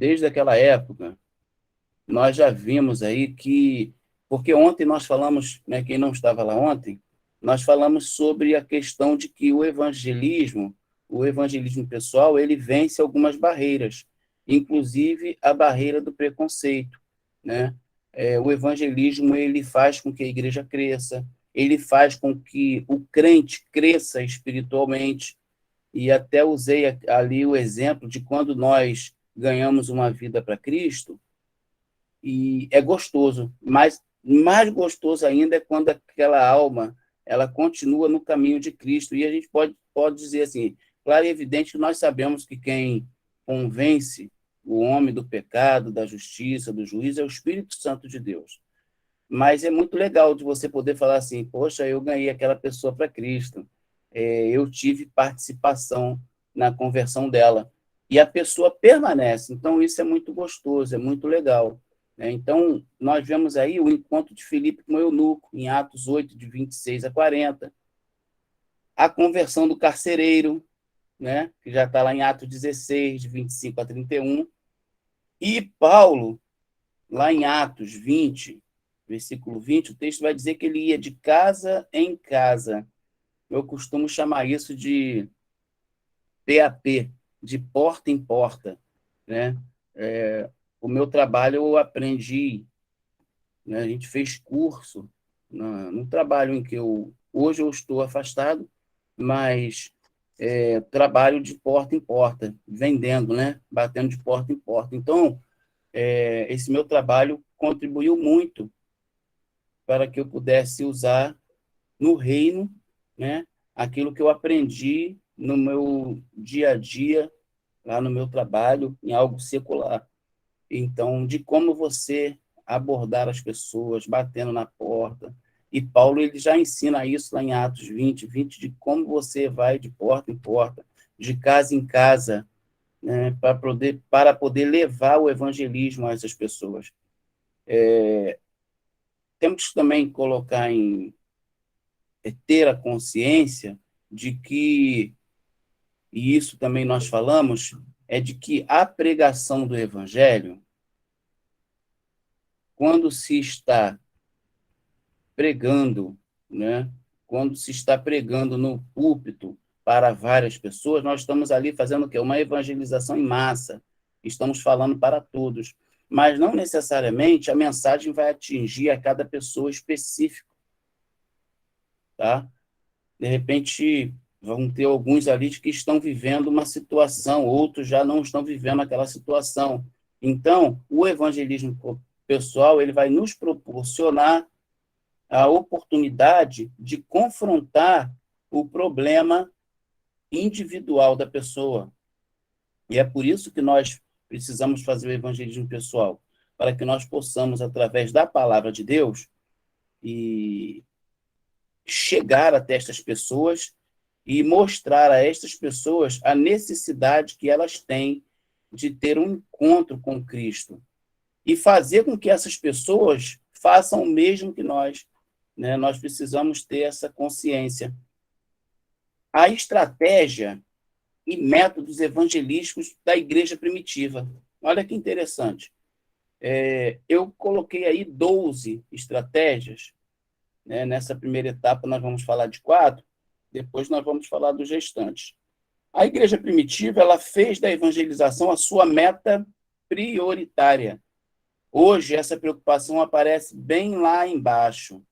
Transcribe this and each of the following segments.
desde aquela época, nós já vimos aí que, porque ontem nós falamos, né, quem não estava lá ontem, nós falamos sobre a questão de que o evangelismo pessoal, ele vence algumas barreiras, inclusive a barreira do preconceito, né? O evangelismo, ele faz com que a igreja cresça, ele faz com que o crente cresça espiritualmente, e até usei ali o exemplo de quando nós ganhamos uma vida para Cristo, e é gostoso, mas mais gostoso ainda é quando aquela alma ela continua no caminho de Cristo. E a gente pode dizer assim, claro e evidente que nós sabemos que quem convence o homem do pecado, da justiça, do juízo é o Espírito Santo de Deus. Mas é muito legal de você poder falar assim, poxa, eu ganhei aquela pessoa para Cristo, eu tive participação na conversão dela. E a pessoa permanece. Então, isso é muito gostoso, é muito legal, né? Então, nós vemos aí o encontro de Filipe com o eunuco, em Atos 8, de 26 a 40, a conversão do carcereiro, né? Que já está lá em Atos 16, de 25 a 31, e Paulo, lá em Atos 20, versículo 20, o texto vai dizer que ele ia de casa em casa. Eu costumo chamar isso de PAP, de porta em porta, né? O meu trabalho eu aprendi, né? A gente fez curso no trabalho em que hoje eu estou afastado, mas trabalho de porta em porta, vendendo, né? Batendo de porta em porta. Então, esse meu trabalho contribuiu muito para que eu pudesse usar no reino, né, aquilo que eu aprendi no meu dia a dia, lá no meu trabalho, em algo secular. Então, de como você abordar as pessoas, batendo na porta. E Paulo ele já ensina isso lá em Atos 20, 20, de como você vai de porta em porta, de casa em casa, né, para poder levar o evangelismo a essas pessoas. Temos que também colocar ter a consciência de que, e isso também nós falamos, é de que a pregação do evangelho, quando se está pregando, né, quando se está pregando no púlpito para várias pessoas, nós estamos ali fazendo o quê? Uma evangelização em massa. Estamos falando para todos, mas não necessariamente a mensagem vai atingir a cada pessoa específica, tá? De repente, vão ter alguns ali que estão vivendo uma situação, outros já não estão vivendo aquela situação. Então, o evangelismo pessoal, ele vai nos proporcionar a oportunidade de confrontar o problema individual da pessoa. E é por isso que nós precisamos fazer o evangelismo pessoal, para que nós possamos, através da palavra de Deus, e chegar até estas pessoas e mostrar a estas pessoas a necessidade que elas têm de ter um encontro com Cristo e fazer com que essas pessoas façam o mesmo que nós, né? Nós precisamos ter essa consciência. A estratégia e métodos evangelísticos da igreja primitiva. Olha que interessante. Eu coloquei aí 12 estratégias, né? Nessa primeira etapa nós vamos falar de 4, depois nós vamos falar dos restantes. A igreja primitiva ela fez da evangelização a sua meta prioritária. Hoje, essa preocupação aparece bem lá embaixo,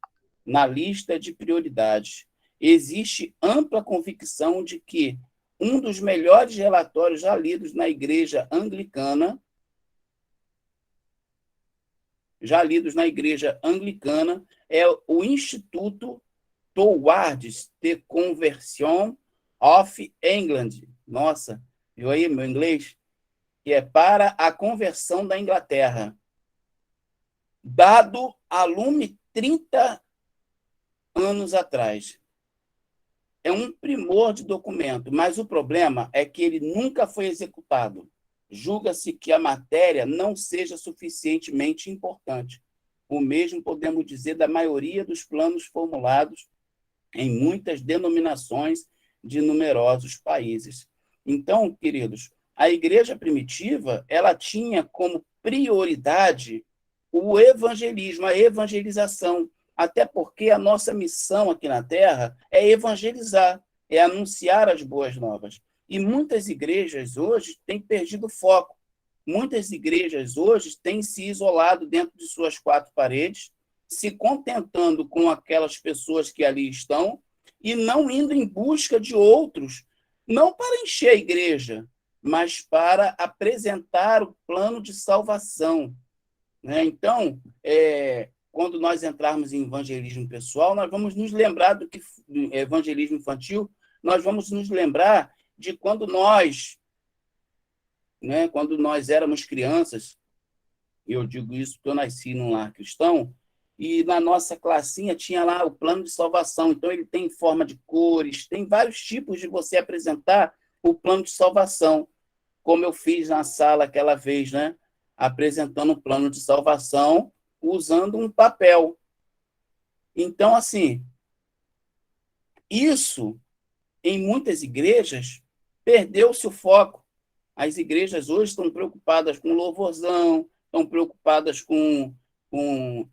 na lista de prioridades. Existe ampla convicção de que um dos melhores relatórios já lidos na igreja anglicana, é o Instituto Towards the Conversion of England. Nossa, viu aí meu inglês? Que é para a conversão da Inglaterra. Dado a lume 30 anos atrás. É um primor de documento, mas o problema é que ele nunca foi executado. Julga-se que a matéria não seja suficientemente importante. O mesmo podemos dizer da maioria dos planos formulados em muitas denominações de numerosos países. Então, queridos, a igreja primitiva, ela tinha como prioridade o evangelismo, a evangelização, até porque a nossa missão aqui na Terra é evangelizar, é anunciar as boas novas. E muitas igrejas hoje têm perdido o foco. Muitas igrejas hoje têm se isolado dentro de suas quatro paredes, se contentando com aquelas pessoas que ali estão e não indo em busca de outros, não para encher a igreja, mas para apresentar o plano de salvação. Né? Então, quando nós entrarmos em evangelismo pessoal, nós vamos nos lembrar do evangelismo infantil, nós vamos nos lembrar de quando nós, né, quando nós éramos crianças, eu digo isso porque eu nasci num lar cristão, e na nossa classinha tinha lá o plano de salvação. Então, ele tem forma de cores, tem vários tipos de você apresentar o plano de salvação, como eu fiz na sala aquela vez, né? Apresentando um plano de salvação usando um papel. Então, assim, isso, em muitas igrejas, perdeu-se o foco. As igrejas hoje estão preocupadas com louvorzão, estão preocupadas com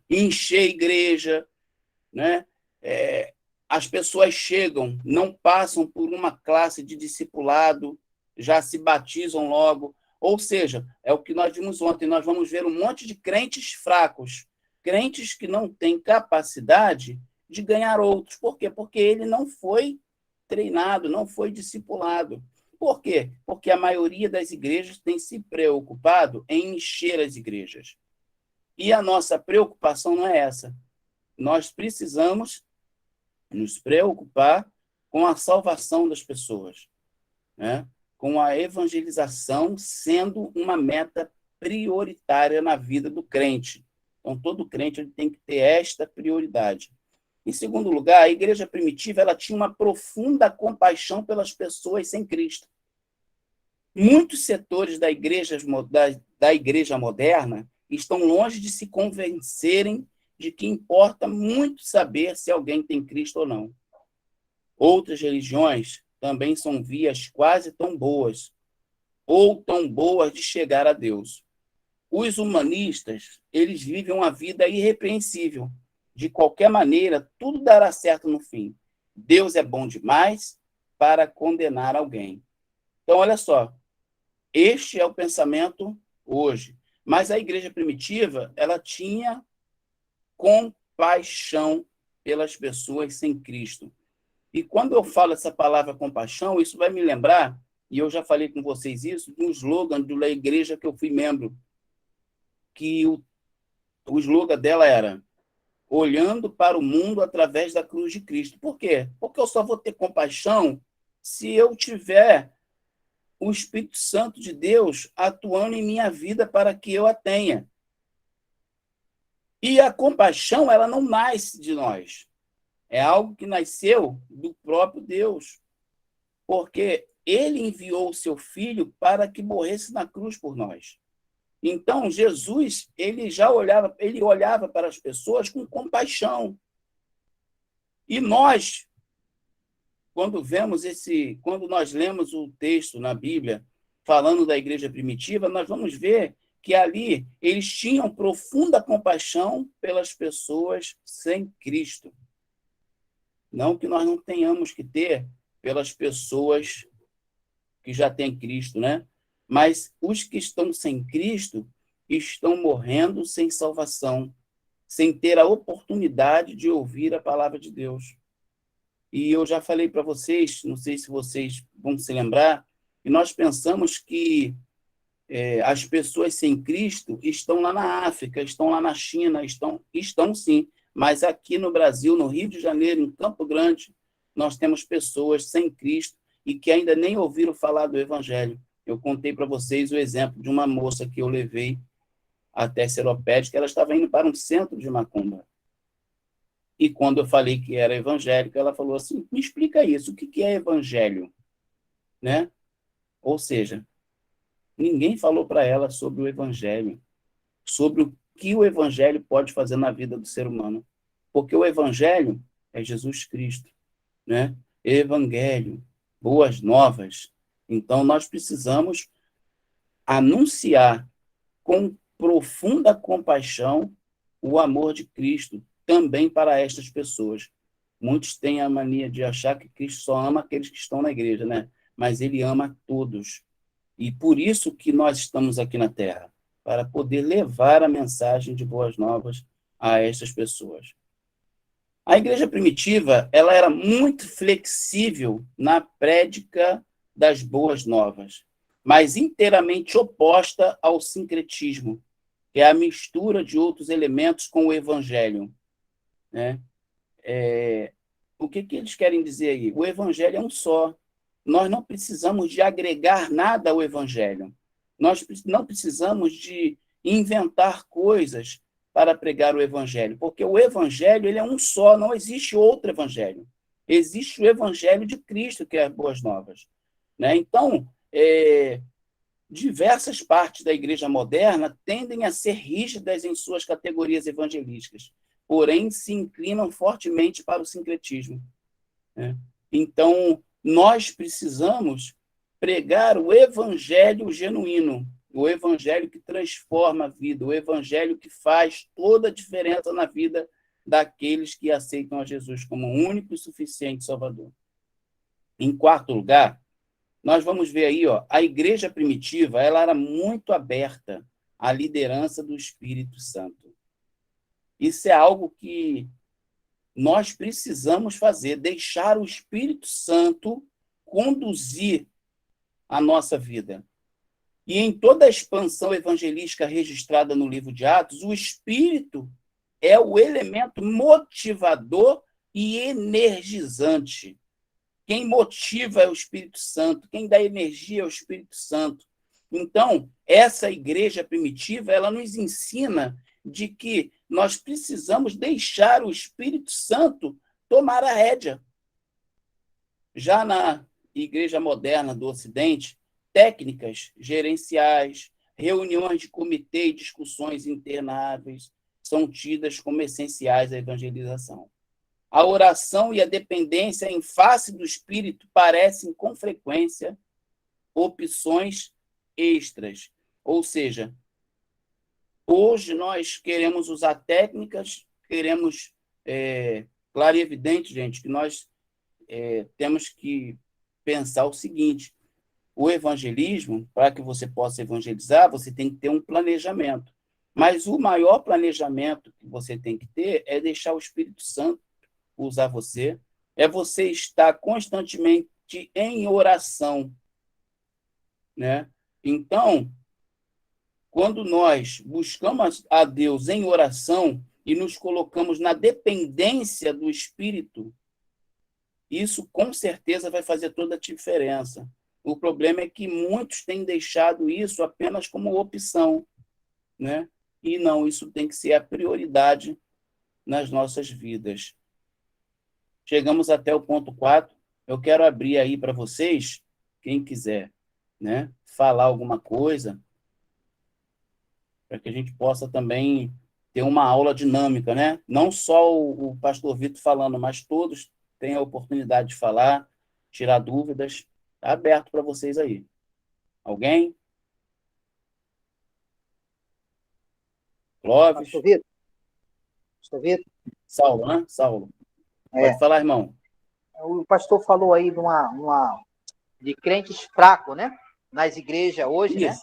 encher a igreja, né? As pessoas chegam, não passam por uma classe de discipulado, já se batizam logo. Ou seja, é o que nós vimos ontem, nós vamos ver um monte de crentes fracos, crentes que não têm capacidade de ganhar outros. Por quê? Porque ele não foi treinado, não foi discipulado. Por quê? Porque a maioria das igrejas tem se preocupado em encher as igrejas. E a nossa preocupação não é essa. Nós precisamos nos preocupar com a salvação das pessoas, né? Com a evangelização sendo uma meta prioritária na vida do crente. Então, todo crente ele tem que ter esta prioridade. Em segundo lugar, a igreja primitiva ela tinha uma profunda compaixão pelas pessoas sem Cristo. Muitos setores da igreja moderna estão longe de se convencerem de que importa muito saber se alguém tem Cristo ou não. Outras religiões também são vias quase tão boas, ou tão boas de chegar a Deus. Os humanistas, eles vivem uma vida irrepreensível. De qualquer maneira, tudo dará certo no fim. Deus é bom demais para condenar alguém. Então, olha só, este é o pensamento hoje. Mas a igreja primitiva, ela tinha compaixão pelas pessoas sem Cristo. E quando eu falo essa palavra compaixão, isso vai me lembrar, e eu já falei com vocês isso, de um slogan da igreja que eu fui membro, que o slogan dela era olhando para o mundo através da cruz de Cristo. Por quê? Porque eu só vou ter compaixão se eu tiver o Espírito Santo de Deus atuando em minha vida para que eu a tenha. E a compaixão, ela não nasce de nós. É algo que nasceu do próprio Deus. Porque ele enviou o seu filho para que morresse na cruz por nós. Então, Jesus, ele olhava para as pessoas com compaixão. E nós, quando nós lemos o texto na Bíblia, falando da igreja primitiva, nós vamos ver que ali eles tinham profunda compaixão pelas pessoas sem Cristo. Não que nós não tenhamos que ter pelas pessoas que já têm Cristo, né? Mas os que estão sem Cristo estão morrendo sem salvação, sem ter a oportunidade de ouvir a palavra de Deus. E eu já falei para vocês, não sei se vocês vão se lembrar, que nós pensamos que as pessoas sem Cristo estão lá na África, estão lá na China, estão sim, mas aqui no Brasil, no Rio de Janeiro, em Campo Grande, nós temos pessoas sem Cristo e que ainda nem ouviram falar do Evangelho. Eu contei para vocês o exemplo de uma moça que eu levei até Seropédica, que ela estava indo para um centro de macumba. E quando eu falei que era evangélica, ela falou assim, me explica isso, o que é evangelho? Né? Ou seja, ninguém falou para ela sobre o evangelho, sobre o que o evangelho pode fazer na vida do ser humano. Porque o evangelho é Jesus Cristo, né? Evangelho, boas novas. Então, nós precisamos anunciar com profunda compaixão o amor de Cristo também para estas pessoas. Muitos têm a mania de achar que Cristo só ama aqueles que estão na igreja, né? Mas ele ama todos. E por isso que nós estamos aqui na Terra, para poder levar a mensagem de boas novas a estas pessoas. A igreja primitiva, ela era muito flexível na prédica das boas novas, mas inteiramente oposta ao sincretismo, que é a mistura de outros elementos com o evangelho, né? O que eles querem dizer aí? O evangelho é um só. Nós não precisamos de agregar nada ao evangelho. Nós não precisamos de inventar coisas para pregar o evangelho, porque o evangelho ele é um só, não existe outro evangelho. Existe o evangelho de Cristo, que é as boas novas, né? Então, diversas partes da igreja moderna tendem a ser rígidas em suas categorias evangelísticas, porém se inclinam fortemente para o sincretismo, né? Então, nós precisamos pregar o evangelho genuíno, o evangelho que transforma a vida, o evangelho que faz toda a diferença na vida daqueles que aceitam a Jesus como único e suficiente Salvador. Em quarto lugar, nós vamos ver aí, a igreja primitiva, ela era muito aberta à liderança do Espírito Santo. Isso é algo que nós precisamos fazer, deixar o Espírito Santo conduzir a nossa vida. E em toda a expansão evangelística registrada no livro de Atos, o Espírito é o elemento motivador e energizante. Quem motiva é o Espírito Santo, quem dá energia é o Espírito Santo. Então, essa igreja primitiva, ela nos ensina de que nós precisamos deixar o Espírito Santo tomar a rédea. Já na igreja moderna do Ocidente, técnicas gerenciais, reuniões de comitê e discussões intermináveis são tidas como essenciais à evangelização. A oração e a dependência em face do Espírito parecem, com frequência, opções extras. Ou seja, hoje nós queremos usar técnicas, queremos, claro e evidente, gente, que nós temos que pensar o seguinte: o evangelismo, para que você possa evangelizar, você tem que ter um planejamento. Mas o maior planejamento que você tem que ter é deixar o Espírito Santo usar você, é você estar constantemente em oração, né? Então, quando nós buscamos a Deus em oração e nos colocamos na dependência do Espírito, isso com certeza vai fazer toda a diferença. O problema é que muitos têm deixado isso apenas como opção, né? E não, isso tem que ser a prioridade nas nossas vidas. Chegamos até o ponto 4. Eu quero abrir aí para vocês, quem quiser, né, falar alguma coisa, para que a gente possa também ter uma aula dinâmica, né? Não só o pastor Vitor falando, mas todos têm a oportunidade de falar, tirar dúvidas. Está aberto para vocês aí. Alguém? Clóvis? Pastor Vitor? Pastor Vitor? Saulo, né? Saulo. Pode falar, irmão. O pastor falou aí de crentes fracos, né? Nas igrejas hoje, Isso.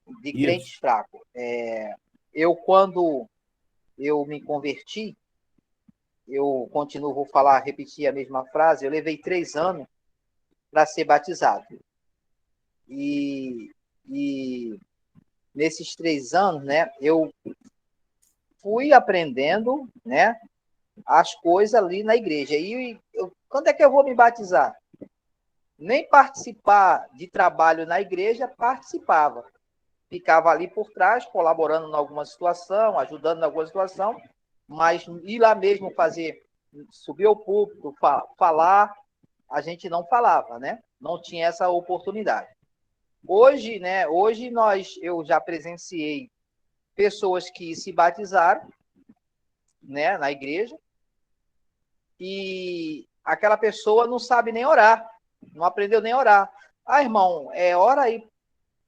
né? De crentes fracos. Quando eu me converti, eu continuo, vou repetir a mesma frase, eu levei 3 anos para ser batizado. E nesses 3 anos, né, eu fui aprendendo, né, as coisas ali na igreja. E quando é que eu vou me batizar? Nem participar de trabalho na igreja participava. Ficava ali por trás, colaborando em alguma situação, ajudando em alguma situação, mas ir lá mesmo subir ao púlpito, falar, a gente não falava, né? Não tinha essa oportunidade. Hoje, né? Eu já presenciei pessoas que se batizaram, né, na igreja, e aquela pessoa não sabe nem orar, não aprendeu nem a orar. Ah, irmão, ora aí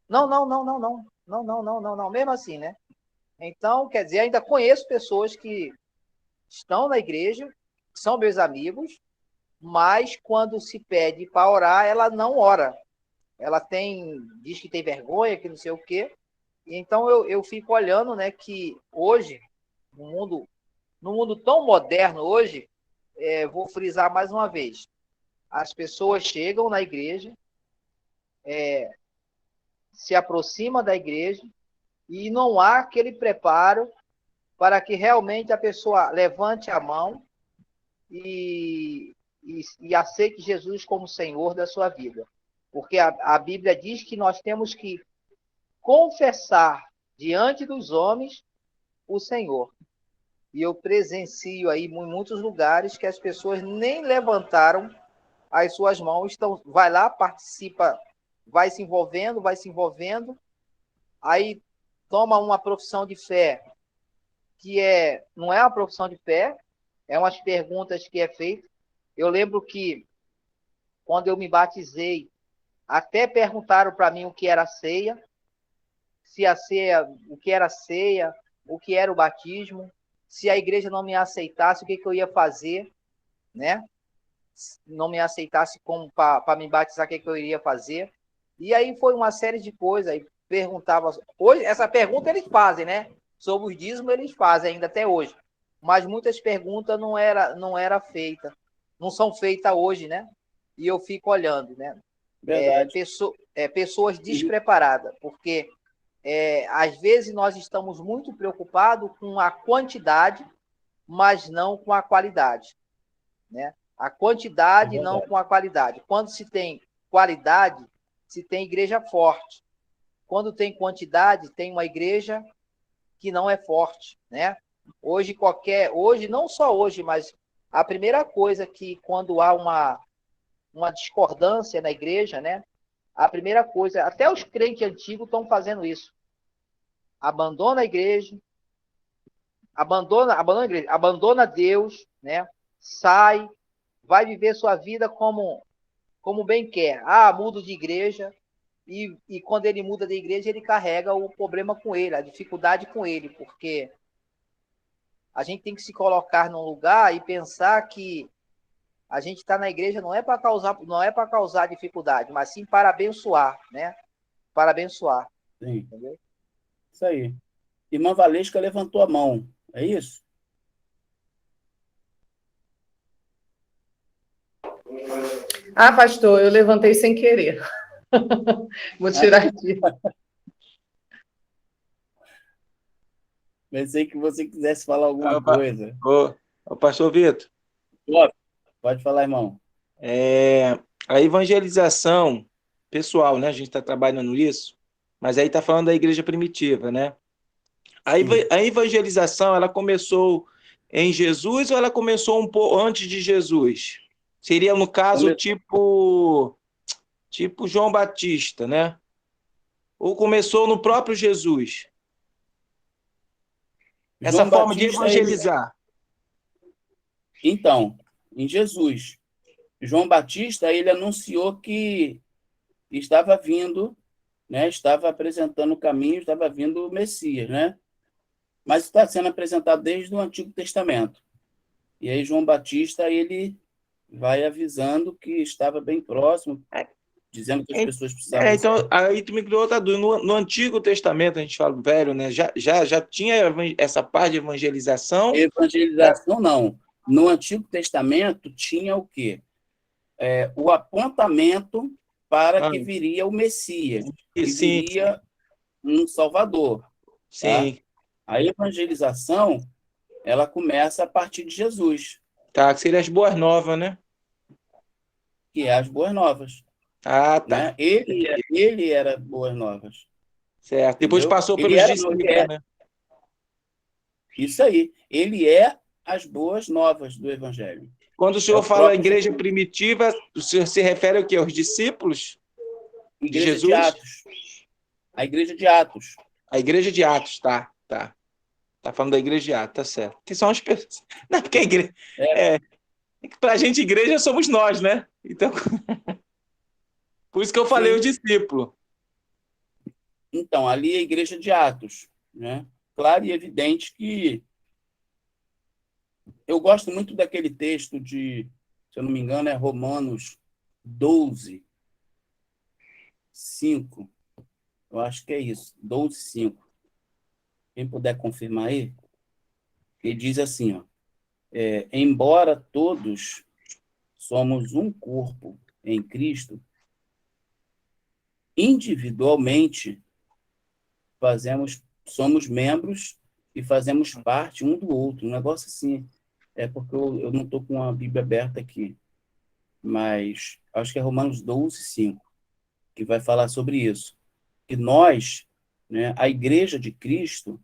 Não, não, não, não, não. Não, não, não, não, não. Mesmo assim, né? Então, quer dizer, ainda conheço pessoas que estão na igreja, são meus amigos, mas quando se pede para orar, ela não ora. Ela diz que tem vergonha, que não sei o quê. E então eu fico olhando, né, que hoje, no mundo tão moderno hoje, vou frisar mais uma vez, as pessoas chegam na igreja, se aproximam da igreja e não há aquele preparo para que realmente a pessoa levante a mão e aceite Jesus como Senhor da sua vida. Porque a Bíblia diz que nós temos que confessar diante dos homens o Senhor. E eu presencio aí em muitos lugares que as pessoas nem levantaram as suas mãos, então vai lá, participa, vai se envolvendo, aí toma uma profissão de fé que não é uma profissão de fé, é umas perguntas que é feito. Eu lembro que quando eu me batizei, até perguntaram para mim o que era ceia, se a ceia, o que era ceia, o que era o batismo, se a igreja não me aceitasse, o que eu ia fazer, né? Não me aceitasse como para me batizar, o que eu iria fazer. E aí foi uma série de coisas, aí perguntava, hoje essa pergunta eles fazem, né? Sobre os dízimos eles fazem ainda até hoje. Mas muitas perguntas não era feita, não são feitas hoje, né? E eu fico olhando, né? Verdade. Pessoas despreparadas, porque às vezes nós estamos muito preocupados com a quantidade, mas não com a qualidade, né? A É quantidade não verdade. com a qualidade. Quando se tem qualidade, se tem igreja forte. Quando tem quantidade, tem uma igreja que não é forte, né? Hoje não só hoje, mas a primeira coisa que quando há uma discordância na igreja, né? A primeira coisa, até os crentes antigos estão fazendo isso. Abandona a igreja, abandona Deus, né? Sai, vai viver sua vida como bem quer. Mudo de igreja, e quando ele muda de igreja, ele carrega o problema com ele, a dificuldade com ele, porque a gente tem que se colocar num lugar e pensar que a gente está na igreja não é para causar dificuldade, mas sim para abençoar, né? Para abençoar, Sim, entendeu? isso aí. Irmã Valesca levantou a mão, é isso? Ah, pastor, eu levantei sem querer. Vou tirar aqui. Pensei que você quisesse falar alguma Opa, coisa. ô, pastor Vitor, Pode falar, irmão. a evangelização pessoal, né? A gente está trabalhando isso, mas aí está falando da igreja primitiva, né? Sim. A evangelização, ela começou em Jesus ou ela começou um pouco antes de Jesus? Seria, no caso, Come- tipo João Batista, né? Ou começou no próprio Jesus? Essa João forma de Batista, evangelizar. então, em Jesus, João Batista, ele anunciou que estava vindo, né? Estava apresentando o caminho, estava vindo o Messias, né? Mas está sendo apresentado desde o Antigo Testamento. E aí João Batista, ele vai avisando que estava bem próximo, dizendo que as pessoas precisavam se Então, aí tu me criou outra dúvida. No Antigo Testamento, a gente fala velho, né? Já tinha essa parte de evangelização. evangelização, não. No Antigo Testamento tinha o quê? O apontamento para Ah, que viria o Messias, que sim, viria um Salvador, tá? sim. A evangelização, ela começa a partir de Jesus, Tá, que seria as boas novas, né? que é as Boas Novas, Ah, né? tá. Ele era Boas Novas, Certo. Depois entendeu? passou Ele pelos era, não, ele discípulos, é, né? isso aí. Ele é as Boas Novas do Evangelho. Quando o É senhor o fala próprio igreja Jesus. primitiva, o senhor se refere ao quê? Aos discípulos de Igreja de Jesus? Atos. A igreja de Atos. A igreja de Atos, tá, tá. Tá falando da igreja de Atos, tá certo. Que são as pessoas. Não, porque a igreja. É, É, pra gente, igreja somos nós, né? Então, por isso que eu falei o sim. discípulo. Então, ali é a igreja de Atos, né? Claro e evidente que eu gosto muito daquele texto de, se eu não me engano, é Romanos 12, 5. Eu acho que é isso, 12, 5. Quem puder confirmar aí, ele diz assim, ó, embora todos somos um corpo em Cristo, individualmente somos membros e fazemos parte um do outro. Um negócio assim, é porque eu não estou com a Bíblia aberta aqui, mas acho que é Romanos 12, 5, que vai falar sobre isso. Que nós, né, a Igreja de Cristo,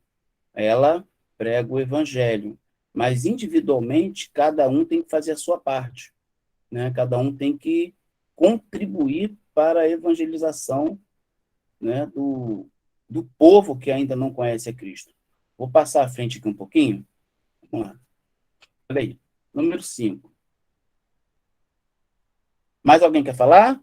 ela prega o Evangelho, mas individualmente cada um tem que fazer a sua parte, né? Cada um tem que contribuir para a evangelização, né, do povo que ainda não conhece a Cristo. Vou passar à frente aqui um pouquinho. Vamos lá. Olha aí. Número 5. Mais alguém quer falar?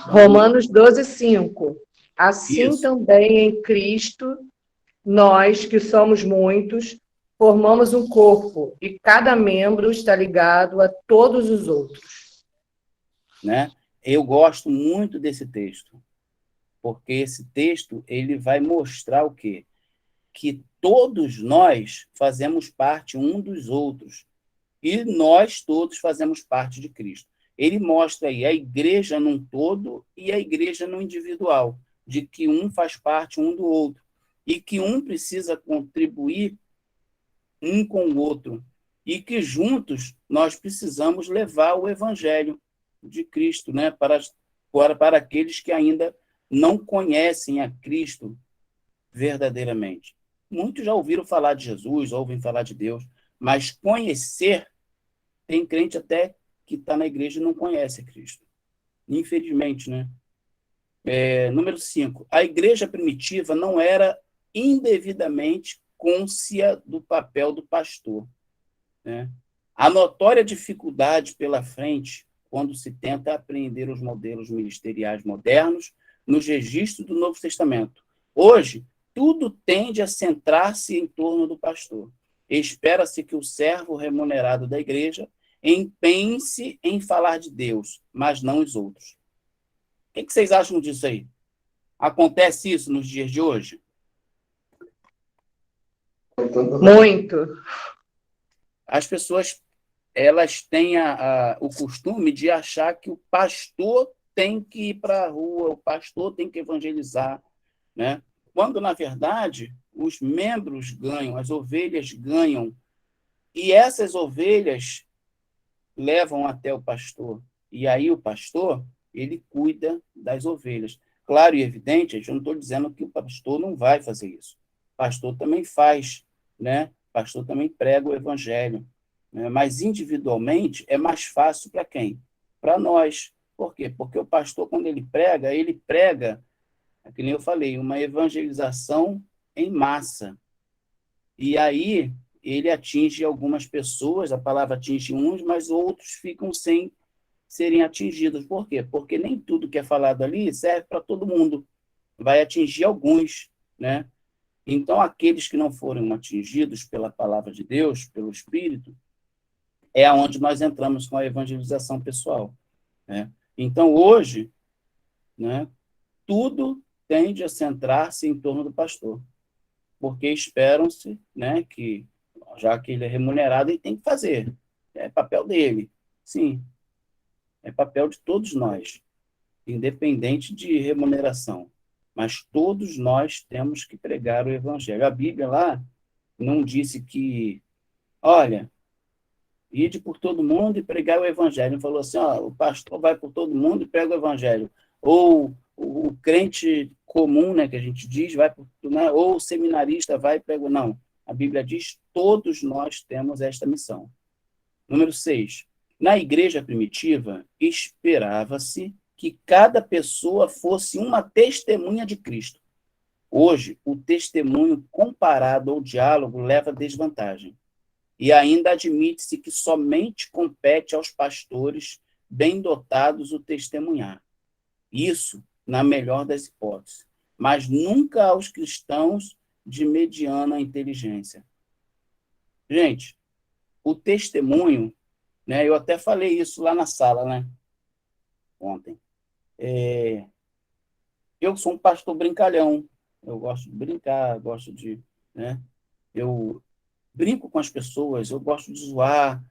Romanos 12, 5. Assim Isso. também em Cristo, nós, que somos muitos, formamos um corpo, e cada membro está ligado a todos os outros. Né? Eu gosto muito desse texto, porque esse texto ele vai mostrar o quê? Que todos nós fazemos parte um dos outros, e nós todos fazemos parte de Cristo. Ele mostra aí a igreja num todo e a igreja no individual, de que um faz parte um do outro, e que um precisa contribuir um com o outro, e que juntos nós precisamos levar o evangelho de Cristo, né, para aqueles que ainda não conhecem a Cristo verdadeiramente. Muitos já ouviram falar de Jesus, ouvem falar de Deus, mas conhecer, tem crente até que está na igreja e não conhece a Cristo. Infelizmente, né? Número 5. A igreja primitiva não era indevidamente cônscia do papel do pastor, né? A notória dificuldade pela frente, quando se tenta apreender os modelos ministeriais modernos nos registros do Novo Testamento. Hoje, tudo tende a centrar-se em torno do pastor. Espera-se que o servo remunerado da igreja empenhe-se em falar de Deus, mas não os outros. O que vocês acham disso aí? Acontece isso nos dias de hoje? Muito. As pessoas, elas têm o costume de achar que o pastor tem que ir para a rua, o pastor tem que evangelizar, né? Quando, na verdade, os membros ganham, as ovelhas ganham, e essas ovelhas levam até o pastor. E aí o pastor, ele cuida das ovelhas. Claro e evidente, eu não estou dizendo que o pastor não vai fazer isso. O pastor também faz, né? O pastor também prega o evangelho, né? Mas individualmente é mais fácil para quem? Para nós. Por quê? Porque o pastor, quando ele prega, que nem eu falei, uma evangelização em massa. E aí ele atinge algumas pessoas, a palavra atinge uns, mas outros ficam sem serem atingidos. Por quê? Porque nem tudo que é falado ali serve para todo mundo. Vai atingir alguns, né? Então, aqueles que não foram atingidos pela palavra de Deus, pelo Espírito, é aonde nós entramos com a evangelização pessoal, né? Então, hoje, né, tudo tende a centrar-se em torno do pastor, porque esperam-se, né, que, já que ele é remunerado, ele tem que fazer. É papel dele. Sim, é papel de todos nós, independente de remuneração. Mas todos nós temos que pregar o evangelho. A Bíblia lá não disse que, olha, ide por todo mundo e pregar o evangelho. Ele falou assim, ó, o pastor vai por todo mundo e prega o evangelho. Ou o crente comum, né, que a gente diz, vai por, né, ou o seminarista vai e prega. Não. A Bíblia diz, todos nós temos esta missão. Número 6. Na igreja primitiva, esperava-se que cada pessoa fosse uma testemunha de Cristo. Hoje, o testemunho comparado ao diálogo leva desvantagem. E ainda admite-se que somente compete aos pastores bem dotados o testemunhar. Isso na melhor das hipóteses, mas nunca aos cristãos de mediana inteligência. Gente, o testemunho, né, eu até falei isso lá na sala, né, ontem. Eu sou um pastor brincalhão, eu gosto de brincar, gosto de, né, eu brinco com as pessoas, eu gosto de zoar,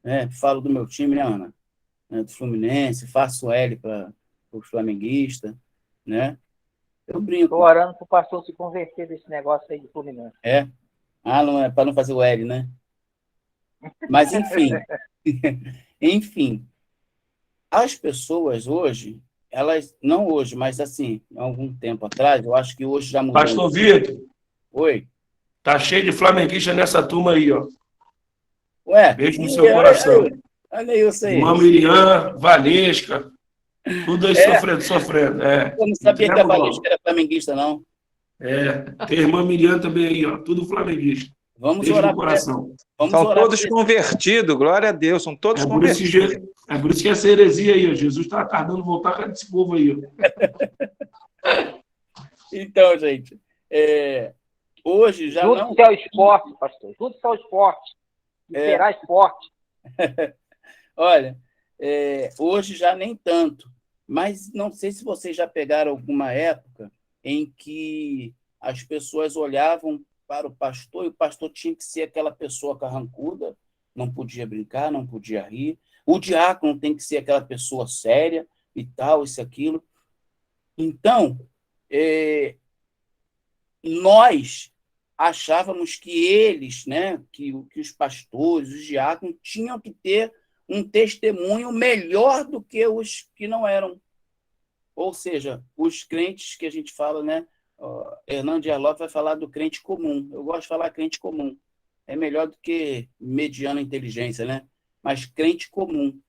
né, falo do meu time, né, Ana? Né, do Fluminense, faço L para os flamenguistas, né? Eu Estou brinco. orando para o pastor se converter desse negócio aí de Fluminense. Não é para não fazer o L, né? Mas, enfim, enfim, as pessoas hoje, elas, não hoje, mas assim, há algum tempo atrás, eu acho que hoje já mudou. Pastor Vitor, Oi? tá cheio de flamenguista nessa turma aí, ó. Ué? Beijo no seu coração. Olha isso aí. Irmã Miriam, Valesca, tudo aí sofrendo. Eu não sabia que a Valesca era flamenguista, não. Tem a irmã Miriam também aí, ó, tudo flamenguista. Vamos Beijo orar no coração. São todos convertidos, glória a Deus, são todos convertidos. É por isso que essa heresia aí, ó. Jesus está tardando voltar com esse povo aí, ó. Então, gente, hoje já junto não... Junto ao esporte, pastor. Junto ao esporte. Será esporte. Olha, hoje já nem tanto, mas não sei se vocês já pegaram alguma época em que as pessoas olhavam para o pastor e o pastor tinha que ser aquela pessoa carrancuda, não podia brincar, não podia rir. O diácono tem que ser aquela pessoa séria e tal, isso, aquilo. Então, nós achávamos que eles, né, que os pastores, os diáconos, tinham que ter um testemunho melhor do que os que não eram. Ou seja, os crentes que a gente fala, né? Hernando Erloff vai falar do crente comum. Eu gosto de falar crente comum. É melhor do que mediana inteligência, né? Mas crente comum,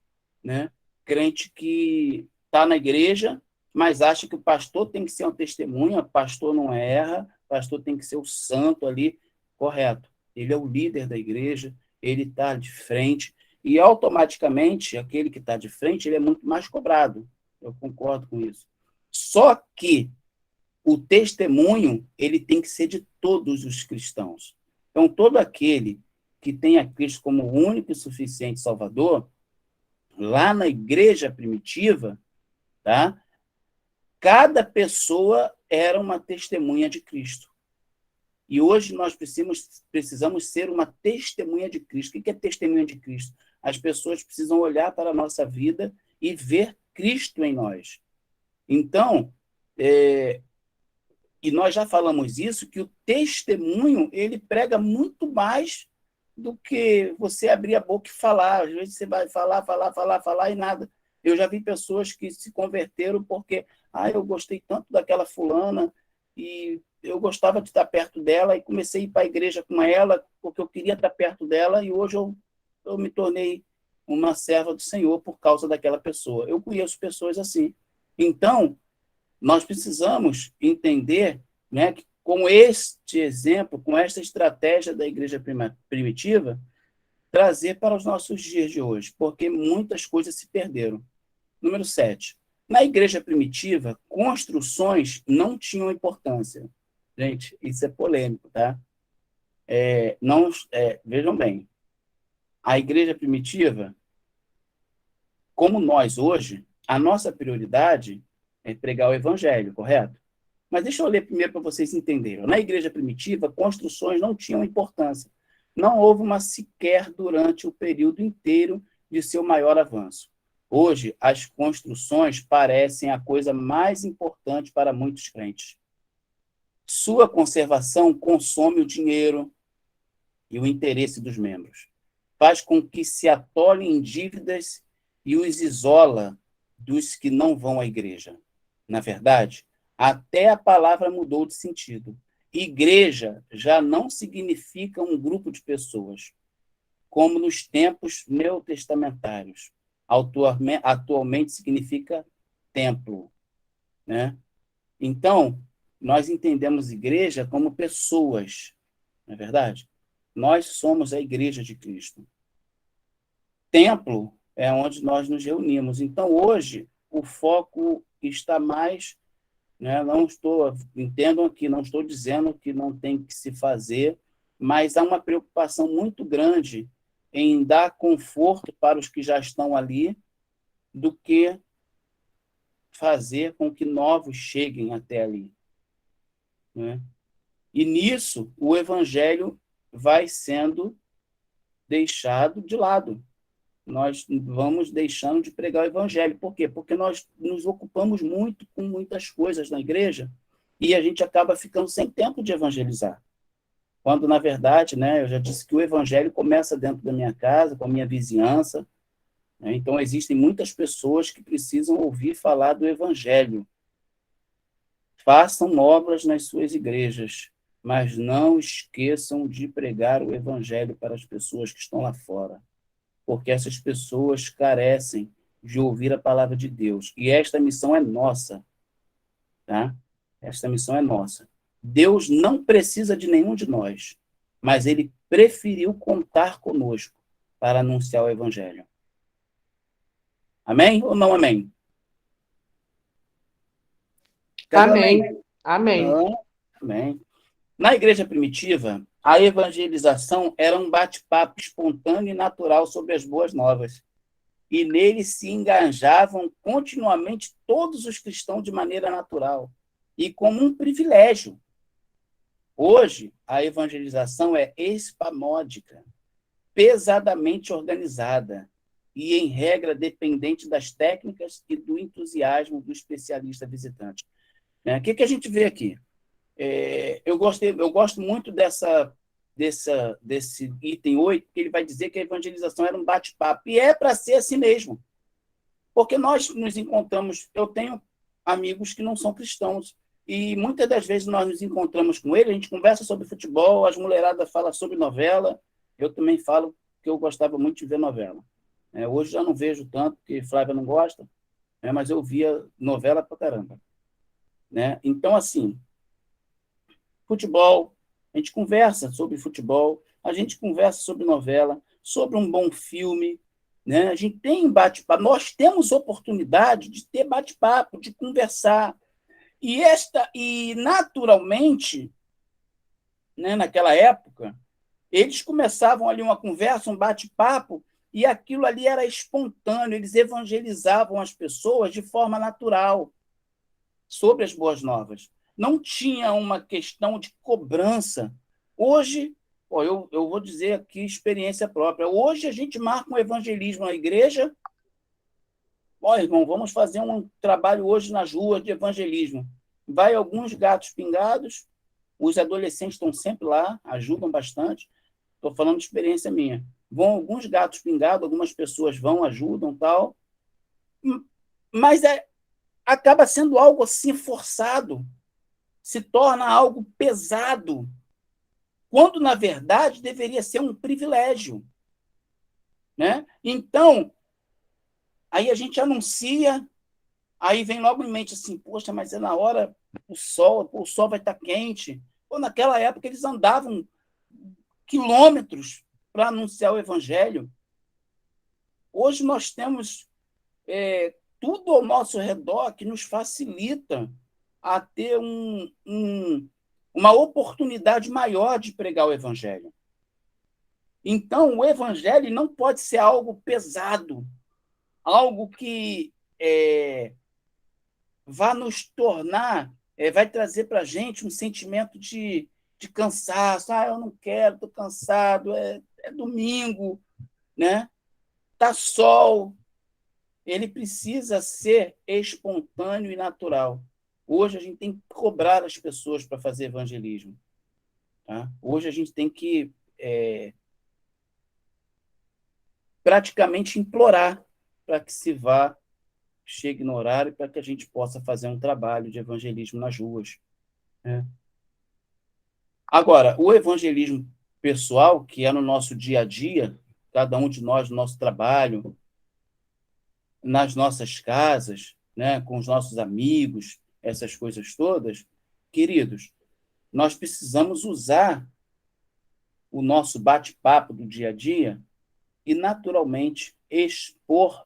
né? Crente que está na igreja, mas acha que o pastor tem que ser uma testemunha, o pastor não erra, o pastor tem que ser o santo ali, correto. Ele é o líder da igreja, ele está de frente, e automaticamente, aquele que está de frente, ele é muito mais cobrado. Eu concordo com isso. Só que o testemunho, ele tem que ser de todos os cristãos. Então, todo aquele que tem a Cristo como o único e suficiente Salvador, lá na igreja primitiva, tá? Cada pessoa era uma testemunha de Cristo. E hoje nós precisamos ser uma testemunha de Cristo. O que é testemunha de Cristo? As pessoas precisam olhar para a nossa vida e ver Cristo em nós. Então, e nós já falamos isso, que o testemunho, ele prega muito mais do que você abrir a boca e falar. Às vezes você vai falar e nada. Eu já vi pessoas que se converteram porque eu gostei tanto daquela fulana e eu gostava de estar perto dela e comecei a ir para a igreja com ela porque eu queria estar perto dela e hoje eu me tornei uma serva do Senhor por causa daquela pessoa. Eu conheço pessoas assim. Então, nós precisamos entender, né, que com este exemplo, com esta estratégia da igreja primitiva, trazer para os nossos dias de hoje, porque muitas coisas se perderam. Número 7. Na igreja primitiva, construções não importância. Gente, isso é polêmico, tá? Vejam bem, a igreja primitiva, como nós hoje, a nossa prioridade é pregar o evangelho, correto? Mas deixa eu ler primeiro para vocês entenderem. Na igreja primitiva, construções não tinham importância. Não houve uma sequer durante o período inteiro de seu maior avanço. Hoje, as construções parecem a coisa mais importante para muitos crentes. Sua conservação consome o dinheiro e o interesse dos membros. Faz com que se atolem em dívidas e os isola dos que não vão à igreja. Na verdade, até a palavra mudou de sentido. Igreja já não significa um grupo de pessoas, como nos tempos neotestamentários. Atualmente significa templo, né? Então, nós entendemos igreja como pessoas, não é verdade? Nós somos a igreja de Cristo. Templo é onde nós nos reunimos. Então, hoje, o foco está mais né? Entendam aqui, não estou dizendo que não tem que se fazer, mas há uma preocupação muito grande em dar conforto para os que já estão ali, do que fazer com que novos cheguem até ali, né? E nisso o evangelho vai sendo deixado de lado. Nós vamos deixando de pregar o evangelho. Por quê? Porque nós nos ocupamos muito com muitas coisas na igreja e a gente acaba ficando sem tempo de evangelizar. Quando, na verdade, né, eu já disse que o evangelho começa dentro da minha casa, com a minha vizinhança, né? Então, existem muitas pessoas que precisam ouvir falar do evangelho. Façam obras nas suas igrejas, mas não esqueçam de pregar o evangelho para as pessoas que estão lá fora, porque essas pessoas carecem de ouvir a palavra de Deus. E esta missão é nossa, tá? Esta missão é nossa. Deus não precisa de nenhum de nós, mas ele preferiu contar conosco para anunciar o evangelho. Amém ou não amém? Cadê o Amém. Amém. Não, amém. Na igreja primitiva, a evangelização era um bate-papo espontâneo e natural sobre as boas novas. E nele se engajavam continuamente todos os cristãos de maneira natural e como um privilégio. Hoje, a evangelização é espamódica, pesadamente organizada e, em regra, dependente das técnicas e do entusiasmo do especialista visitante. O que a gente vê aqui? Eu gosto muito desse item 8, que ele vai dizer que a evangelização era um bate-papo. E é para ser assim mesmo. Porque nós nos encontramos, eu tenho amigos que não são cristãos, e muitas das vezes nós nos encontramos com eles, a gente conversa sobre futebol, as mulheradas falam sobre novela, eu também falo que eu gostava muito de ver novela. Hoje já não vejo tanto, porque Flávia não gosta, mas eu via novela pra caramba. Então, assim, futebol, a gente conversa sobre futebol, a gente conversa sobre novela, sobre um bom filme, né? A gente tem bate-papo, nós temos oportunidade de ter bate-papo, de conversar. E naturalmente, né, naquela época, eles começavam ali uma conversa, um bate-papo, e aquilo ali era espontâneo, eles evangelizavam as pessoas de forma natural sobre as boas novas. Não tinha uma questão de cobrança. Hoje, eu vou dizer aqui experiência própria, hoje a gente marca um evangelismo na igreja. Irmão, vamos fazer um trabalho hoje nas ruas de evangelismo. Vai alguns gatos pingados, os adolescentes estão sempre lá, ajudam bastante. Estou falando de experiência minha. Vão alguns gatos pingados, algumas pessoas vão, ajudam, tal. Mas acaba sendo algo assim forçado, se torna algo pesado, quando, na verdade, deveria ser um privilégio, né? Então, aí a gente anuncia, aí vem logo em mente assim, poxa, mas é na hora, o sol vai estar quente. Naquela época eles andavam quilômetros para anunciar o evangelho. Hoje nós temos tudo ao nosso redor que nos facilita a ter uma oportunidade maior de pregar o evangelho. Então, o evangelho não pode ser algo pesado, algo que vai nos tornar, vai trazer para a gente um sentimento de cansaço. Eu não quero, estou cansado, é domingo, né? Tá sol. Ele precisa ser espontâneo e natural. Hoje a gente tem que cobrar as pessoas para fazer evangelismo. Tá? Hoje a gente tem que praticamente implorar para que se vá, chegue no horário, para que a gente possa fazer um trabalho de evangelismo nas ruas. Né? Agora, o evangelismo pessoal, que é no nosso dia a dia, cada um de nós, no nosso trabalho, nas nossas casas, né, com os nossos amigos, essas coisas todas, queridos, nós precisamos usar o nosso bate-papo do dia a dia e, naturalmente, expor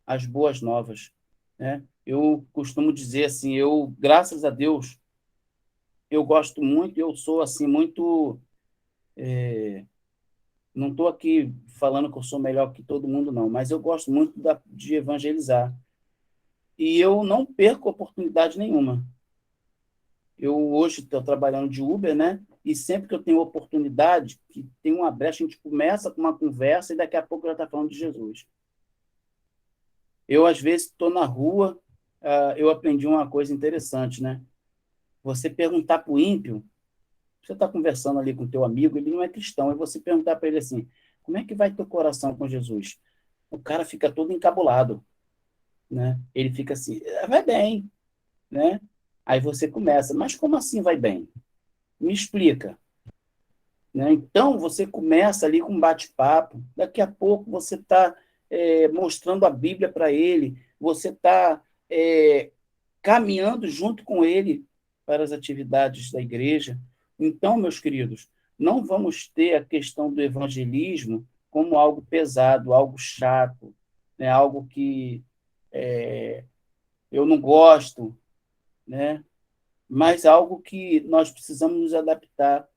as boas novas, né? Eu costumo dizer assim, graças a Deus, eu gosto muito, eu sou assim muito, não estou aqui falando que eu sou melhor que todo mundo, não, mas eu gosto muito de evangelizar. E eu não perco oportunidade nenhuma. Eu hoje estou trabalhando de Uber, né? E sempre que eu tenho oportunidade, que tem uma brecha, a gente começa com uma conversa e daqui a pouco já está falando de Jesus. Eu, às vezes, estou na rua, eu aprendi uma coisa interessante, né? Você perguntar para o ímpio, você está conversando ali com o teu amigo, ele não é cristão, e você perguntar para ele assim, como é que vai teu coração com Jesus? O cara fica todo encabulado, né? Ele fica assim, vai bem, né? Aí você começa, mas como assim vai bem? Me explica. Né? Então, você começa ali com um bate-papo, daqui a pouco você está mostrando a Bíblia para ele, você está caminhando junto com ele para as atividades da igreja. Então, meus queridos, não vamos ter a questão do evangelismo como algo pesado, algo chato, né? Algo que eu não gosto, né? Mas algo que nós precisamos nos adaptar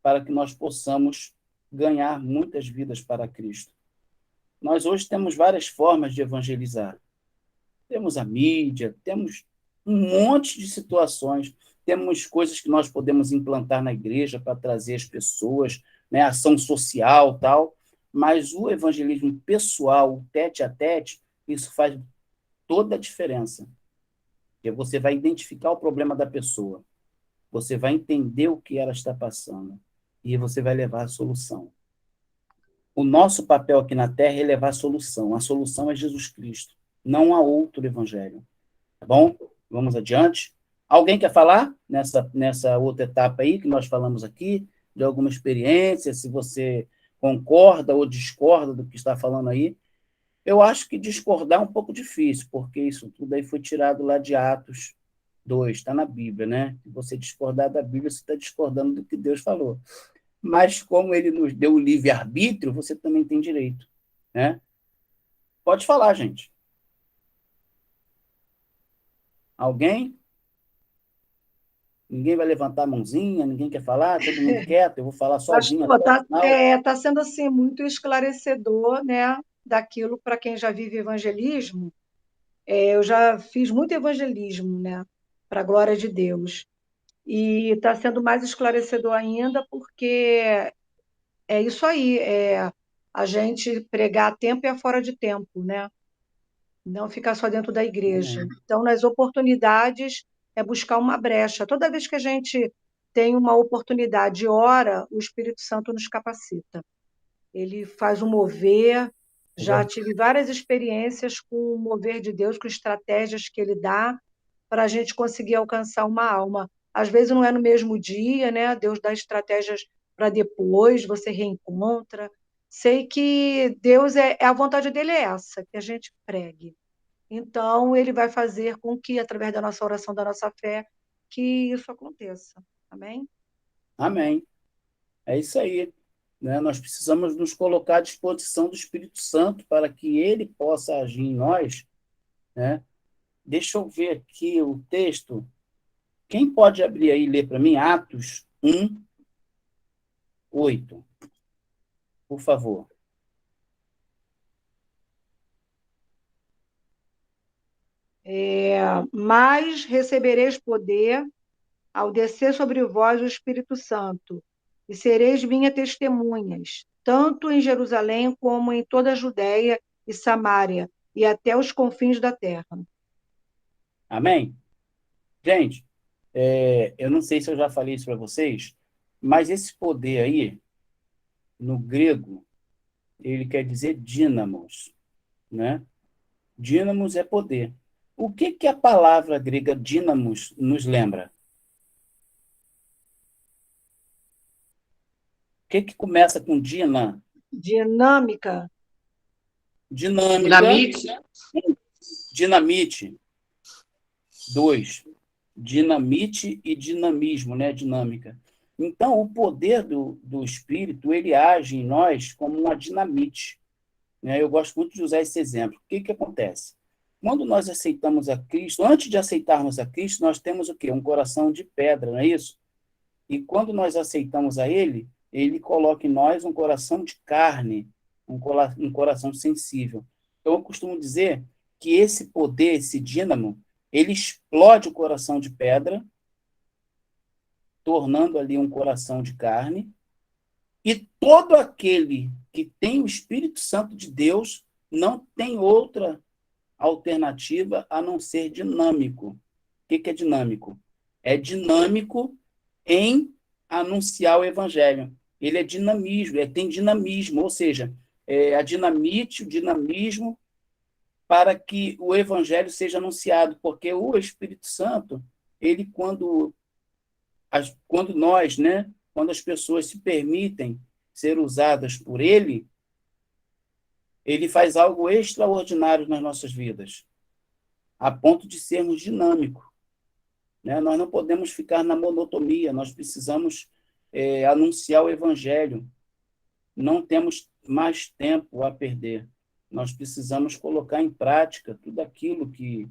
para que nós possamos ganhar muitas vidas para Cristo. Nós hoje temos várias formas de evangelizar. Temos a mídia, temos um monte de situações, temos coisas que nós podemos implantar na igreja para trazer as pessoas, né, ação social, tal, mas o evangelismo pessoal, o tete a tete, isso faz toda a diferença. Porque você vai identificar o problema da pessoa, você vai entender o que ela está passando e você vai levar a solução. O nosso papel aqui na Terra é levar a solução. A solução é Jesus Cristo, não há outro evangelho. Tá bom? Vamos adiante. Alguém quer falar nessa outra etapa aí que nós falamos aqui, de alguma experiência, se você concorda ou discorda do que está falando aí? Eu acho que discordar é um pouco difícil, porque isso tudo aí foi tirado lá de Atos 2, está na Bíblia, né? Se você discordar da Bíblia, você está discordando do que Deus falou. Mas como ele nos deu o livre-arbítrio, você também tem direito, né? Pode falar, gente. Alguém? Ninguém vai levantar a mãozinha, ninguém quer falar, todo mundo quieto, eu vou falar sozinho Pastor, até o final. tá sendo assim muito esclarecedor, né, daquilo para quem já vive evangelismo. Eu já fiz muito evangelismo, né, para a glória de Deus. E está sendo mais esclarecedor ainda porque é isso aí, a gente pregar a tempo e a fora de tempo, né? Não ficar só dentro da igreja. Amém. Então, nas oportunidades, é buscar uma brecha. Toda vez que a gente tem uma oportunidade e ora, o Espírito Santo nos capacita. Ele faz um mover. Já tive várias experiências com o mover de Deus, com estratégias que ele dá para a gente conseguir alcançar uma alma. Às vezes não é no mesmo dia, né? Deus dá estratégias para depois, você reencontra. Sei que Deus a vontade dele é essa, que a gente pregue. Então, ele vai fazer com que, através da nossa oração, da nossa fé, que isso aconteça. Amém? Amém. É isso aí. Né? Nós precisamos nos colocar à disposição do Espírito Santo para que ele possa agir em nós. Né? Deixa eu ver aqui o texto. Quem pode abrir aí e ler para mim? Atos 1, 8. Por favor. Mas recebereis poder ao descer sobre vós o Espírito Santo, e sereis minhas testemunhas, tanto em Jerusalém como em toda a Judéia e Samária, e até os confins da terra. Amém? Gente, eu não sei se eu já falei isso para vocês, mas esse poder aí, no grego, ele quer dizer dínamos, né? Dínamos é poder. O que que a palavra grega dínamos nos lembra? O que que começa com dina? Dinâmica, Dinâmica, Dinamite. dinamite. 2. Dinamite e dinamismo, né? Dinâmica. Então, o poder do Espírito, ele age em nós como uma dinamite. Né? Eu gosto muito de usar esse exemplo. O que que acontece? quando nós aceitamos a Cristo, antes de aceitarmos a Cristo, nós temos o quê? Um coração de pedra, não é isso? E quando nós aceitamos a Ele, Ele coloca em nós um coração de carne, um coração sensível. Então, eu costumo dizer que esse poder, esse dínamo, ele explode o coração de pedra, tornando ali um coração de carne, e todo aquele que tem o Espírito Santo de Deus não tem outra alternativa a não ser dinâmico. O que é dinâmico? É dinâmico em anunciar o evangelho. Ele é dinamismo, ele tem dinamismo, ou seja, a dinamite, o dinamismo para que o evangelho seja anunciado, porque o Espírito Santo, ele quando nós, né, quando as pessoas se permitem ser usadas por ele, ele faz algo extraordinário nas nossas vidas, a ponto de sermos dinâmicos. Né? Nós não podemos ficar na monotonia, nós precisamos anunciar o evangelho. Não temos mais tempo a perder. Nós precisamos colocar em prática tudo aquilo que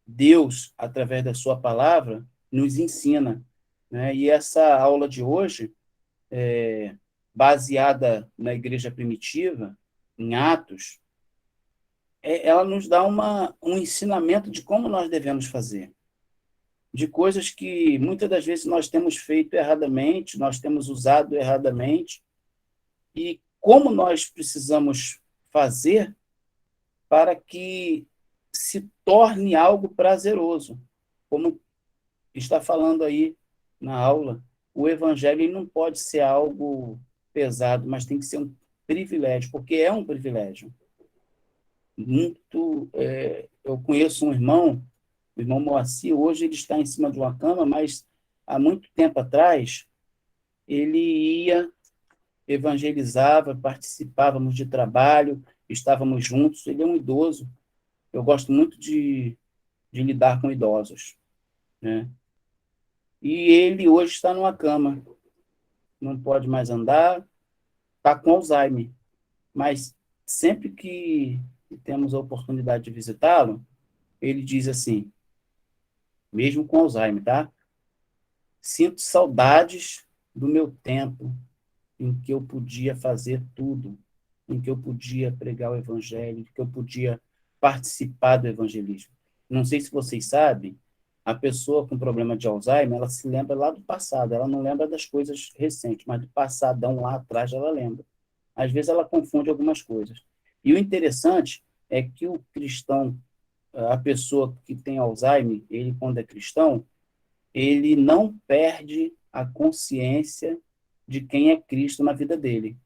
Deus, através da sua palavra, nos ensina. Né? E essa aula de hoje, baseada na igreja primitiva, em Atos, ela nos dá um ensinamento de como nós devemos fazer, de coisas que muitas das vezes nós temos feito erradamente, nós temos usado erradamente, e como nós precisamos fazer para que se torne algo prazeroso. Como está falando aí na aula, o evangelho não pode ser algo pesado, mas tem que ser um privilégio, porque é um privilégio. Eu conheço um irmão, o irmão Moacir, hoje ele está em cima de uma cama, mas há muito tempo atrás ele ia, evangelizava, participávamos de trabalho, estávamos juntos. Ele é um idoso. Eu gosto muito de lidar com idosos, né? E ele hoje está numa cama, não pode mais andar, está com Alzheimer, mas sempre que temos a oportunidade de visitá-lo, ele diz assim, mesmo com Alzheimer, tá? Sinto saudades do meu tempo em que eu podia fazer tudo, em que eu podia pregar o evangelho, em que eu podia participar do evangelismo. Não sei se vocês sabem, a pessoa com problema de Alzheimer, ela se lembra lá do passado, ela não lembra das coisas recentes, mas do passadão lá atrás ela lembra. Às vezes ela confunde algumas coisas. E o interessante é que o cristão, a pessoa que tem Alzheimer, ele quando é cristão, ele não perde a consciência de quem é Cristo na vida dele.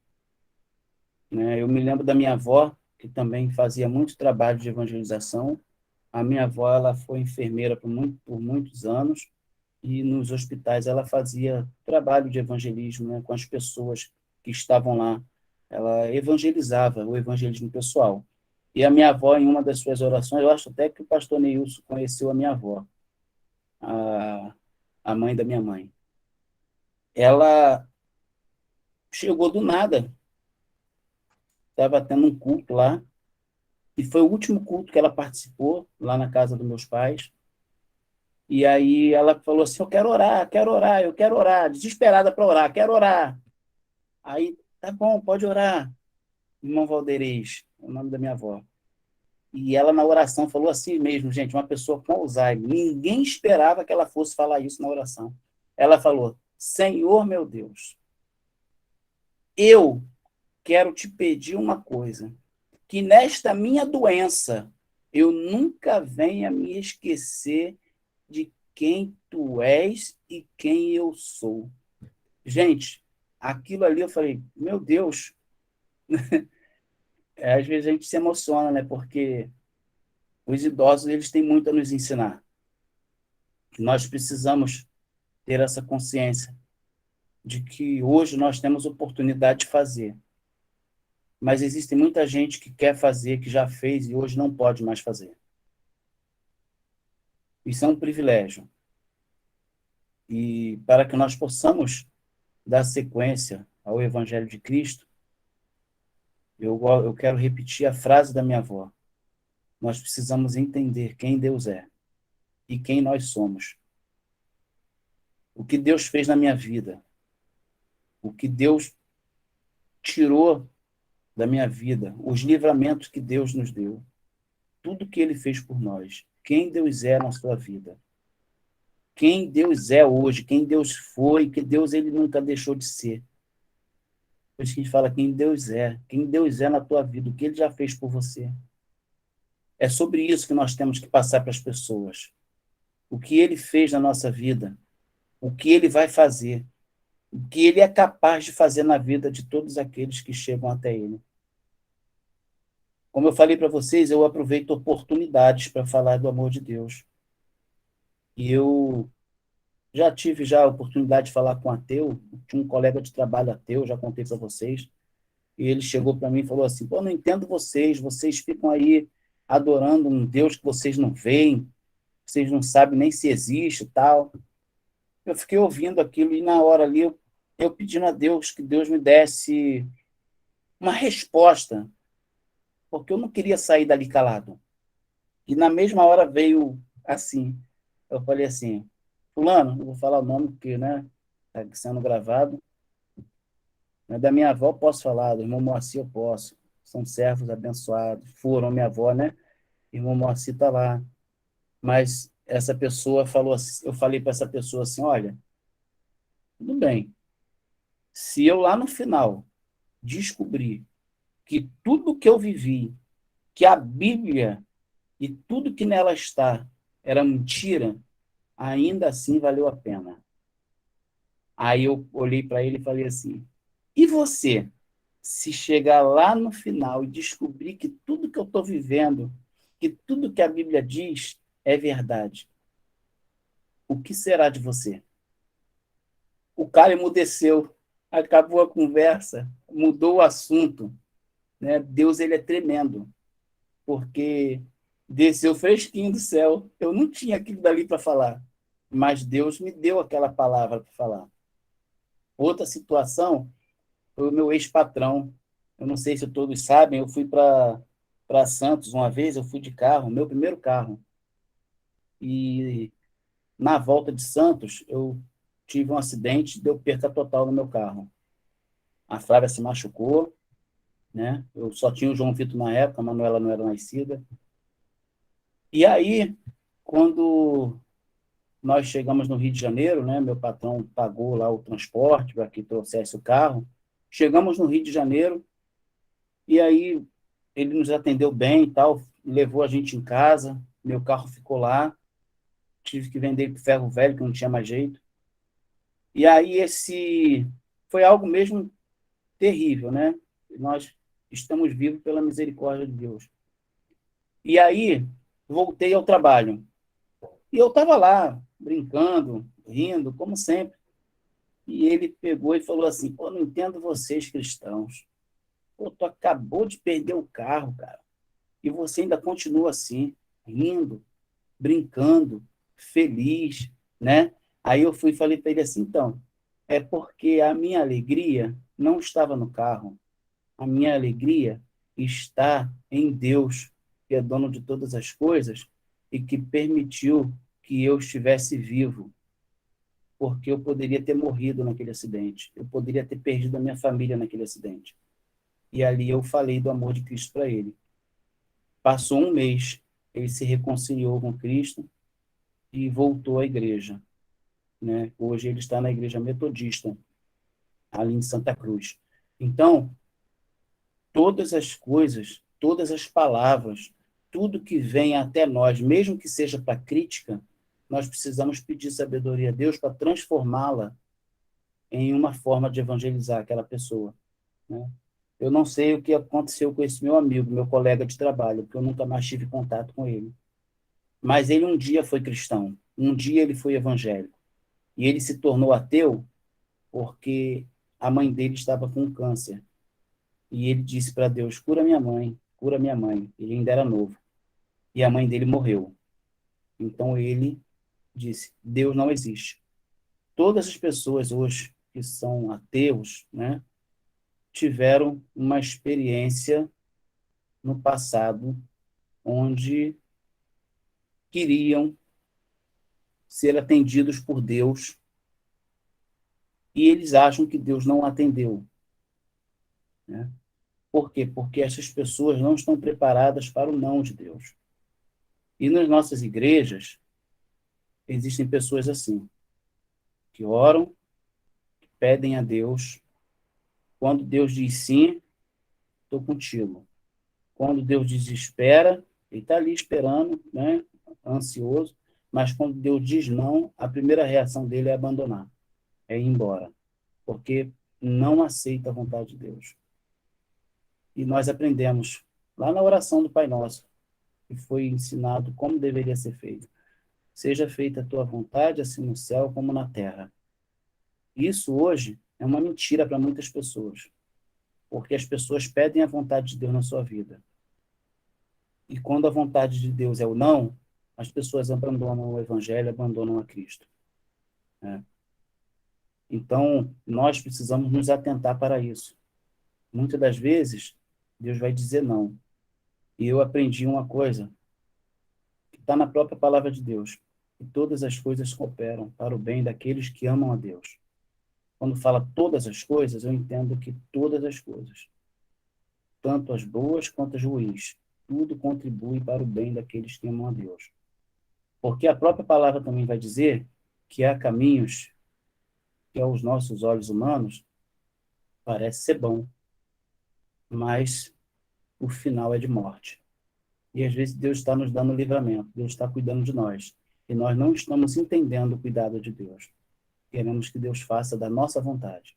Né? Eu me lembro da minha avó, que também fazia muito trabalho de evangelização. A minha avó ela foi enfermeira por muitos anos, e nos hospitais ela fazia trabalho de evangelismo, né, com as pessoas que estavam lá. Ela evangelizava, o evangelismo pessoal. E a minha avó, em uma das suas orações, eu acho até que o pastor Neilson conheceu a minha avó, a mãe da minha mãe. Ela chegou do nada, estava tendo um culto lá, e foi o último culto que ela participou, lá na casa dos meus pais. E aí ela falou assim, eu quero orar, desesperada para orar, quero orar. Aí, tá bom, pode orar, irmão Valderez, é o nome da minha avó. E ela, na oração, falou assim mesmo, gente, uma pessoa com Alzheimer. Ninguém esperava que ela fosse falar isso na oração. Ela falou, Senhor, meu Deus, eu quero te pedir uma coisa, que nesta minha doença eu nunca venha me esquecer de quem tu és e quem eu sou. Gente, aquilo ali eu falei, meu Deus, às vezes a gente se emociona, né? Porque os idosos, eles têm muito a nos ensinar. Nós precisamos ter essa consciência de que hoje nós temos oportunidade de fazer. Mas existe muita gente que quer fazer, que já fez e hoje não pode mais fazer. Isso é um privilégio. E para que nós possamos dar sequência ao Evangelho de Cristo, eu quero repetir a frase da minha avó. nós precisamos entender quem Deus é e quem nós somos. O que Deus fez na minha vida, o que Deus tirou da minha vida, os livramentos que Deus nos deu, tudo que Ele fez por nós, quem Deus é na sua vida, quem Deus é hoje, quem Deus foi, que Deus Ele nunca deixou de ser. Por isso que a gente fala quem Deus é na tua vida, o que Ele já fez por você. É sobre isso que nós temos que passar para as pessoas. O que Ele fez na nossa vida, o que Ele vai fazer, o que Ele é capaz de fazer na vida de todos aqueles que chegam até Ele. Como eu falei para vocês, eu aproveito oportunidades para falar do amor de Deus. E eu já tive a oportunidade de falar com um ateu, tinha um colega de trabalho ateu, já contei para vocês, e ele chegou para mim e falou assim, pô, não entendo vocês ficam aí adorando um Deus que vocês não veem, vocês não sabem nem se existe e tal. Eu fiquei ouvindo aquilo e na hora ali eu pedindo a Deus que Deus me desse uma resposta, porque eu não queria sair dali calado. E na mesma hora veio assim, eu falei assim, fulano, não vou falar o nome porque, né, está sendo gravado, mas da minha avó posso falar, do irmão Moacir eu posso, são servos abençoados, foram minha avó, né, irmão Moacir está lá, mas essa pessoa falou assim, eu falei para essa pessoa assim, olha, tudo bem, se eu lá no final descobrir que tudo que eu vivi, que a Bíblia e tudo que nela está era mentira, ainda assim valeu a pena. Aí eu olhei para ele e falei assim, e você, se chegar lá no final e descobrir que tudo que eu estou vivendo, que tudo que a Bíblia diz é verdade, o que será de você? O cara emudeceu, acabou a conversa, mudou o assunto, né? Deus, ele é tremendo, porque desceu fresquinho do céu. Eu não tinha aquilo dali para falar, mas Deus me deu aquela palavra para falar. Outra situação foi o meu ex-patrão. Eu não sei se todos sabem, eu fui para Santos uma vez, eu fui de carro, meu primeiro carro. E na volta de Santos, eu tive um acidente, deu perca total no meu carro. A Flávia se machucou, né? Eu só tinha o João Vitor na época, a Manuela não era nascida. E aí, quando nós chegamos no Rio de Janeiro, né? Meu patrão pagou lá o transporte para que trouxesse o carro. Chegamos no Rio de Janeiro e aí ele nos atendeu bem e tal, levou a gente em casa, meu carro ficou lá, tive que vender para ferro velho, que não tinha mais jeito. E aí foi algo mesmo terrível, né? Nós estamos vivos pela misericórdia de Deus. E aí voltei ao trabalho. E eu estava lá, brincando, rindo, como sempre. E ele pegou e falou assim, pô, não entendo vocês cristãos. Pô, tu acabou de perder o carro, cara. E você ainda continua assim, rindo, brincando, feliz, né? Aí eu fui e falei para ele assim, então, é porque a minha alegria não estava no carro. A minha alegria está em Deus, que é dono de todas as coisas e que permitiu que eu estivesse vivo, porque eu poderia ter morrido naquele acidente, eu poderia ter perdido a minha família naquele acidente. E ali eu falei do amor de Cristo para ele. Passou um mês, ele se reconciliou com Cristo e voltou à igreja, né? Hoje ele está na igreja metodista, ali em Santa Cruz. Então, todas as coisas, todas as palavras, tudo que vem até nós, mesmo que seja para crítica, nós precisamos pedir sabedoria a Deus para transformá-la em uma forma de evangelizar aquela pessoa, né? Eu não sei o que aconteceu com esse meu amigo, meu colega de trabalho, porque eu nunca mais tive contato com ele. Mas ele um dia foi cristão, um dia ele foi evangélico. E ele se tornou ateu porque a mãe dele estava com câncer. E ele disse para Deus, cura minha mãe, cura minha mãe. Ele ainda era novo. E a mãe dele morreu. Então ele disse, Deus não existe. Todas as pessoas hoje que são ateus, né, tiveram uma experiência no passado onde queriam ser atendidos por Deus e eles acham que Deus não atendeu, né? Por quê? Porque essas pessoas não estão preparadas para o não de Deus. E nas nossas igrejas, existem pessoas assim, que oram, que pedem a Deus. Quando Deus diz sim, estou contigo. Quando Deus diz espera, ele está ali esperando, né, ansioso, mas quando Deus diz não, a primeira reação dele é abandonar, é ir embora, porque não aceita a vontade de Deus. E nós aprendemos lá na oração do Pai Nosso, que foi ensinado como deveria ser feito. Seja feita a tua vontade, assim no céu como na terra. Isso hoje é uma mentira para muitas pessoas, porque as pessoas pedem a vontade de Deus na sua vida. E quando a vontade de Deus é o não, as pessoas abandonam o Evangelho, abandonam a Cristo, né? Então, nós precisamos nos atentar para isso. Muitas das vezes, Deus vai dizer não. E eu aprendi uma coisa, que está na própria palavra de Deus, que todas as coisas cooperam para o bem daqueles que amam a Deus. Quando fala todas as coisas, eu entendo que todas as coisas, tanto as boas quanto as ruins, tudo contribui para o bem daqueles que amam a Deus. Porque a própria palavra também vai dizer que há caminhos que aos nossos olhos humanos parece ser bom, mas o final é de morte. E às vezes Deus está nos dando livramento, Deus está cuidando de nós, e nós não estamos entendendo o cuidado de Deus. Queremos que Deus faça da nossa vontade.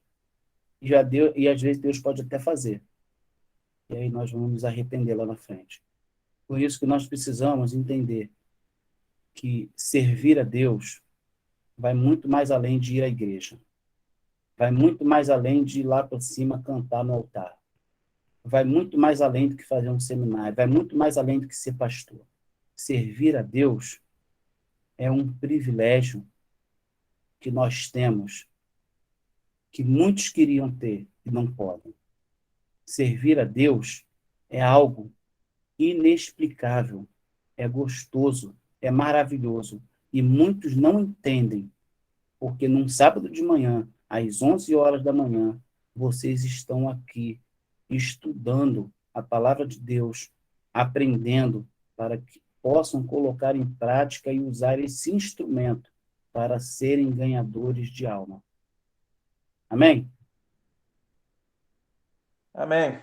E às vezes Deus pode até fazer. E aí nós vamos nos arrepender lá na frente. Por isso que nós precisamos entender que servir a Deus vai muito mais além de ir à igreja. Vai muito mais além de ir lá para cima cantar no altar. Vai muito mais além do que fazer um seminário. Vai muito mais além do que ser pastor. Servir a Deus é um privilégio que nós temos, que muitos queriam ter e não podem. Servir a Deus é algo inexplicável, é gostoso, é maravilhoso. E muitos não entendem, porque num sábado de manhã, às 11 horas da manhã, vocês estão aqui estudando a palavra de Deus, aprendendo para que possam colocar em prática e usar esse instrumento para serem ganhadores de alma. Amém? Amém.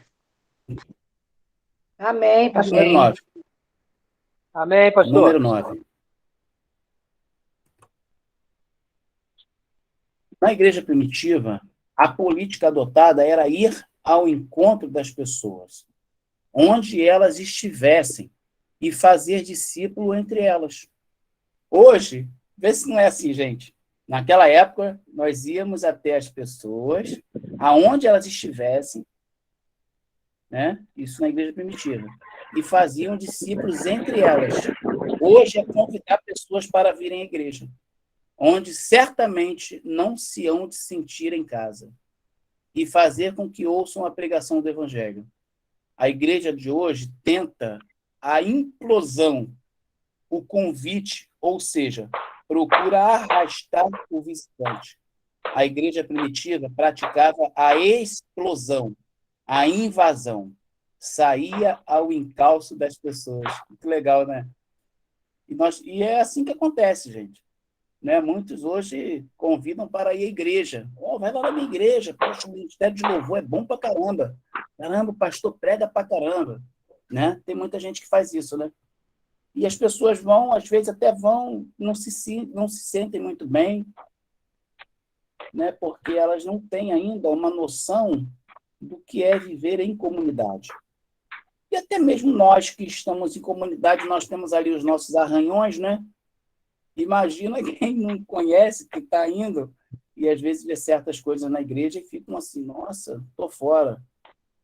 Amém, pastor. Número 9. Amém, pastor. Número 9. Na igreja primitiva, a política adotada era ir ao encontro das pessoas, onde elas estivessem, e fazer discípulo entre elas. Hoje, vê se não é assim, gente. Naquela época, nós íamos até as pessoas, aonde elas estivessem, né? Isso na igreja primitiva, e faziam discípulos entre elas. Hoje é convidar pessoas para virem à igreja, onde certamente não se hão de sentir em casa, e fazer com que ouçam a pregação do Evangelho. A igreja de hoje tenta a implosão, o convite, ou seja, procura arrastar o visitante. A igreja primitiva praticava a explosão, a invasão, saía ao encalço das pessoas. Que legal, né? E é assim que acontece, gente. Né? Muitos hoje convidam para ir à igreja. Vai lá na minha igreja. Poxa, o ministério de louvor é bom pra caramba. Caramba, o pastor prega pra caramba. Né? Tem muita gente que faz isso, né? E as pessoas vão, às vezes até vão, não se sentem muito bem, né? Porque elas não têm ainda uma noção do que é viver em comunidade. E até mesmo nós que estamos em comunidade, nós temos ali os nossos arranhões, né? Imagina quem não conhece, que está indo, e às vezes vê certas coisas na igreja e ficam assim, nossa, estou fora.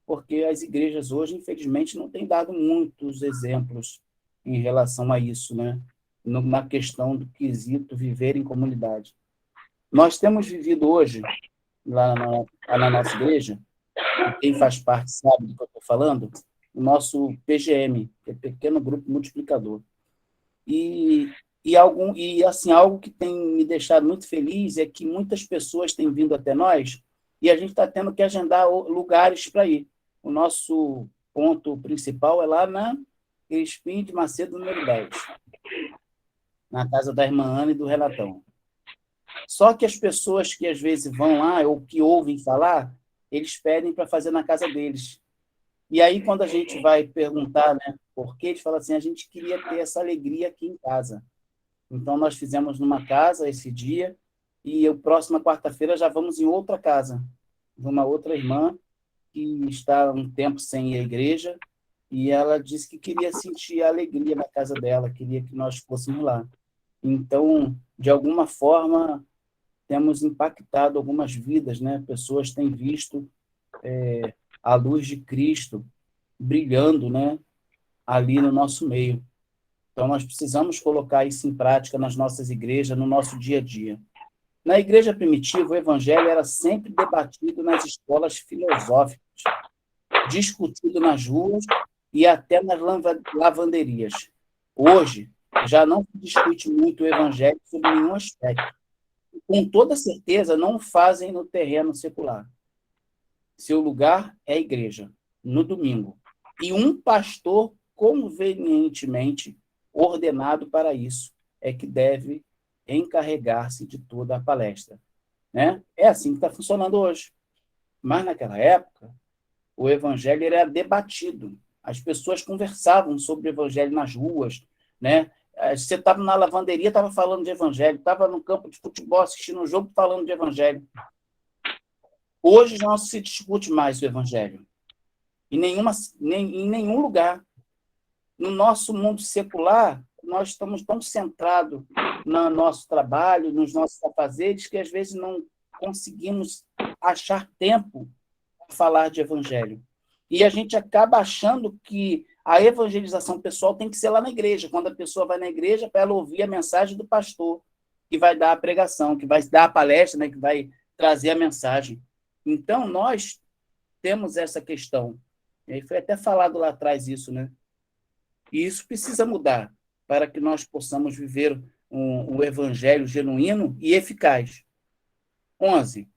Porque as igrejas hoje, infelizmente, não têm dado muitos exemplos em relação a isso, né? Na questão do quesito viver em comunidade. Nós temos vivido hoje, lá na nossa igreja, e quem faz parte sabe do que eu estou falando, o nosso PGM, que é Pequeno Grupo Multiplicador. Algo que tem me deixado muito feliz é que muitas pessoas têm vindo até nós e a gente está tendo que agendar lugares para ir. O nosso ponto principal é lá na Crispim de Macedo, número 10, na casa da irmã Ana e do Renatão. Só que as pessoas que às vezes vão lá ou que ouvem falar, eles pedem para fazer na casa deles. E aí, quando a gente vai perguntar, né, por quê, eles falam assim, a gente queria ter essa alegria aqui em casa. Então, nós fizemos numa casa esse dia, e a próxima quarta-feira já vamos em outra casa, de uma outra irmã que está um tempo sem ir à igreja, e ela disse que queria sentir a alegria na casa dela, queria que nós fôssemos lá. Então, de alguma forma, temos impactado algumas vidas, né? Pessoas têm visto a luz de Cristo brilhando, né, ali no nosso meio. Então, nós precisamos colocar isso em prática nas nossas igrejas, no nosso dia a dia. Na igreja primitiva, o evangelho era sempre debatido nas escolas filosóficas, discutido nas ruas e até nas lavanderias. Hoje, já não se discute muito o evangelho sob nenhum aspecto. Com toda certeza, não o fazem no terreno secular. Seu lugar é a igreja, no domingo. E um pastor convenientemente ordenado para isso é que deve encarregar-se de toda a palestra. Né? É assim que está funcionando hoje. Mas, naquela época, o evangelho era debatido. As pessoas conversavam sobre o evangelho nas ruas. Né? Você estava na lavanderia, estava falando de evangelho. Estava no campo de futebol assistindo um jogo, falando de evangelho. Hoje já não se discute mais o evangelho. Em nenhum lugar. No nosso mundo secular, nós estamos tão centrados no nosso trabalho, nos nossos afazeres, que às vezes não conseguimos achar tempo para falar de evangelho. E a gente acaba achando que a evangelização pessoal tem que ser lá na igreja, quando a pessoa vai na igreja para ela ouvir a mensagem do pastor, que vai dar a pregação, que vai dar a palestra, né, que vai trazer a mensagem. Então, nós temos essa questão. E foi até falado lá atrás isso, né? E isso precisa mudar para que nós possamos viver um evangelho genuíno e eficaz. 11.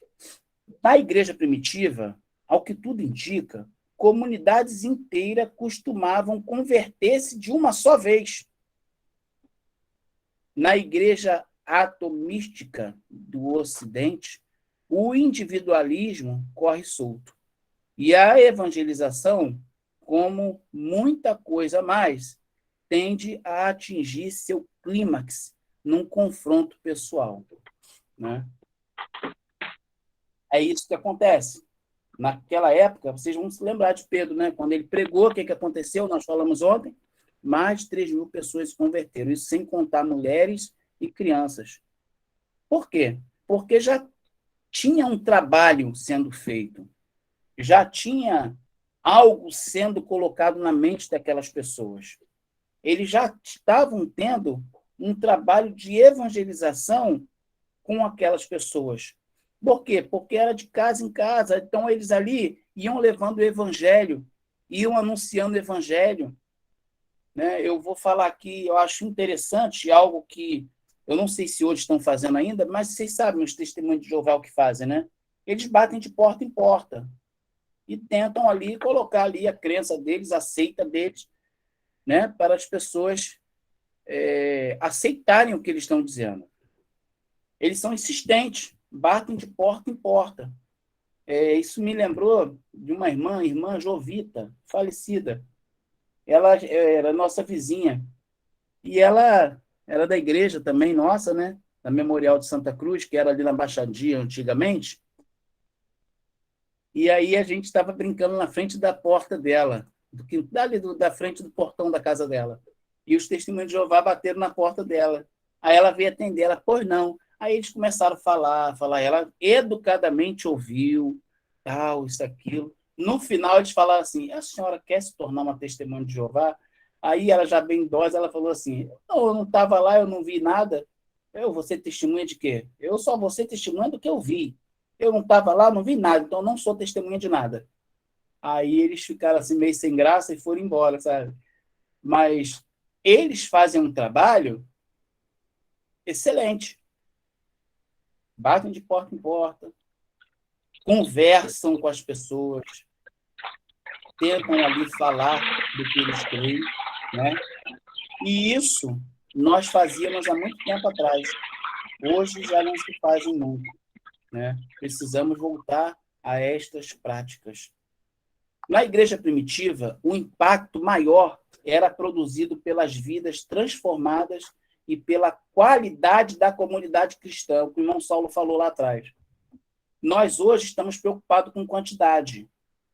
Na igreja primitiva, ao que tudo indica, comunidades inteiras costumavam converter-se de uma só vez. Na igreja atomística do Ocidente, o individualismo corre solto. E a evangelização, como muita coisa mais, tende a atingir seu clímax num confronto pessoal. Né? É isso que acontece. Naquela época, vocês vão se lembrar de Pedro, né? Quando ele pregou, o que aconteceu? Nós falamos ontem, mais de 3.000 pessoas se converteram, isso sem contar mulheres e crianças. Por quê? Porque já tinha um trabalho sendo feito, já tinha algo sendo colocado na mente daquelas pessoas. Eles já estavam tendo um trabalho de evangelização com aquelas pessoas. Por quê? Porque era de casa em casa. Então, eles ali iam levando o evangelho, iam anunciando o evangelho. Né? Eu vou falar aqui, eu acho interessante, algo que eu não sei se hoje estão fazendo ainda, mas vocês sabem os testemunhos de Jeová o que fazem, né? Eles batem de porta em porta e tentam ali colocar ali a crença deles, a seita deles, né? Para as pessoas aceitarem o que eles estão dizendo. Eles são insistentes, batem de porta em porta. Isso me lembrou de uma irmã Jovita, falecida. Ela era nossa vizinha. E ela era da igreja também, nossa, né? Da Memorial de Santa Cruz, que era ali na Baixadia antigamente. E aí a gente estava brincando na frente da porta dela, da frente do portão da casa dela. E os testemunhos de Jeová bateram na porta dela. Aí ela veio atender, ela, pois não. Aí eles começaram a falar. Ela educadamente ouviu, tal, isso, aquilo. No final, eles falaram assim, a senhora quer se tornar uma testemunha de Jeová? Aí ela, já bem idosa, ela falou assim, não, eu não estava lá, eu não vi nada. Eu vou ser testemunha de quê? Eu só vou ser testemunha do que eu vi. Eu não estava lá, não vi nada, então eu não sou testemunha de nada. Aí eles ficaram assim meio sem graça e foram embora, sabe? Mas eles fazem um trabalho excelente. Batem de porta em porta, conversam com as pessoas, tentam ali falar do que eles creem, né? E isso nós fazíamos há muito tempo atrás. Hoje já não se fazem muito, né? Precisamos voltar a estas práticas. Na igreja primitiva, o impacto maior era produzido pelas vidas transformadas e pela qualidade da comunidade cristã, o que o irmão Saulo falou lá atrás. Nós hoje estamos preocupados com quantidade,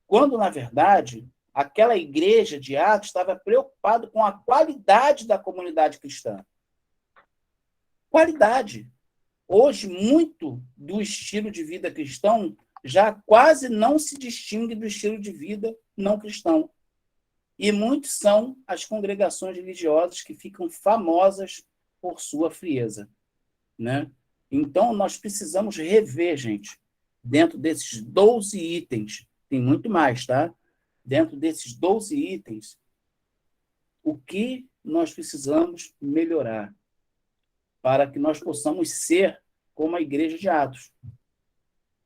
quando, na verdade, aquela igreja de Atos estava preocupada com a qualidade da comunidade cristã. Qualidade. Hoje, muito do estilo de vida cristão já quase não se distingue do estilo de vida não cristão. E muitos são as congregações religiosas que ficam famosas por sua frieza, né? Então, nós precisamos rever, gente, dentro desses 12 itens, tem muito mais, tá? Dentro desses 12 itens, o que nós precisamos melhorar para que nós possamos ser como a igreja de Atos.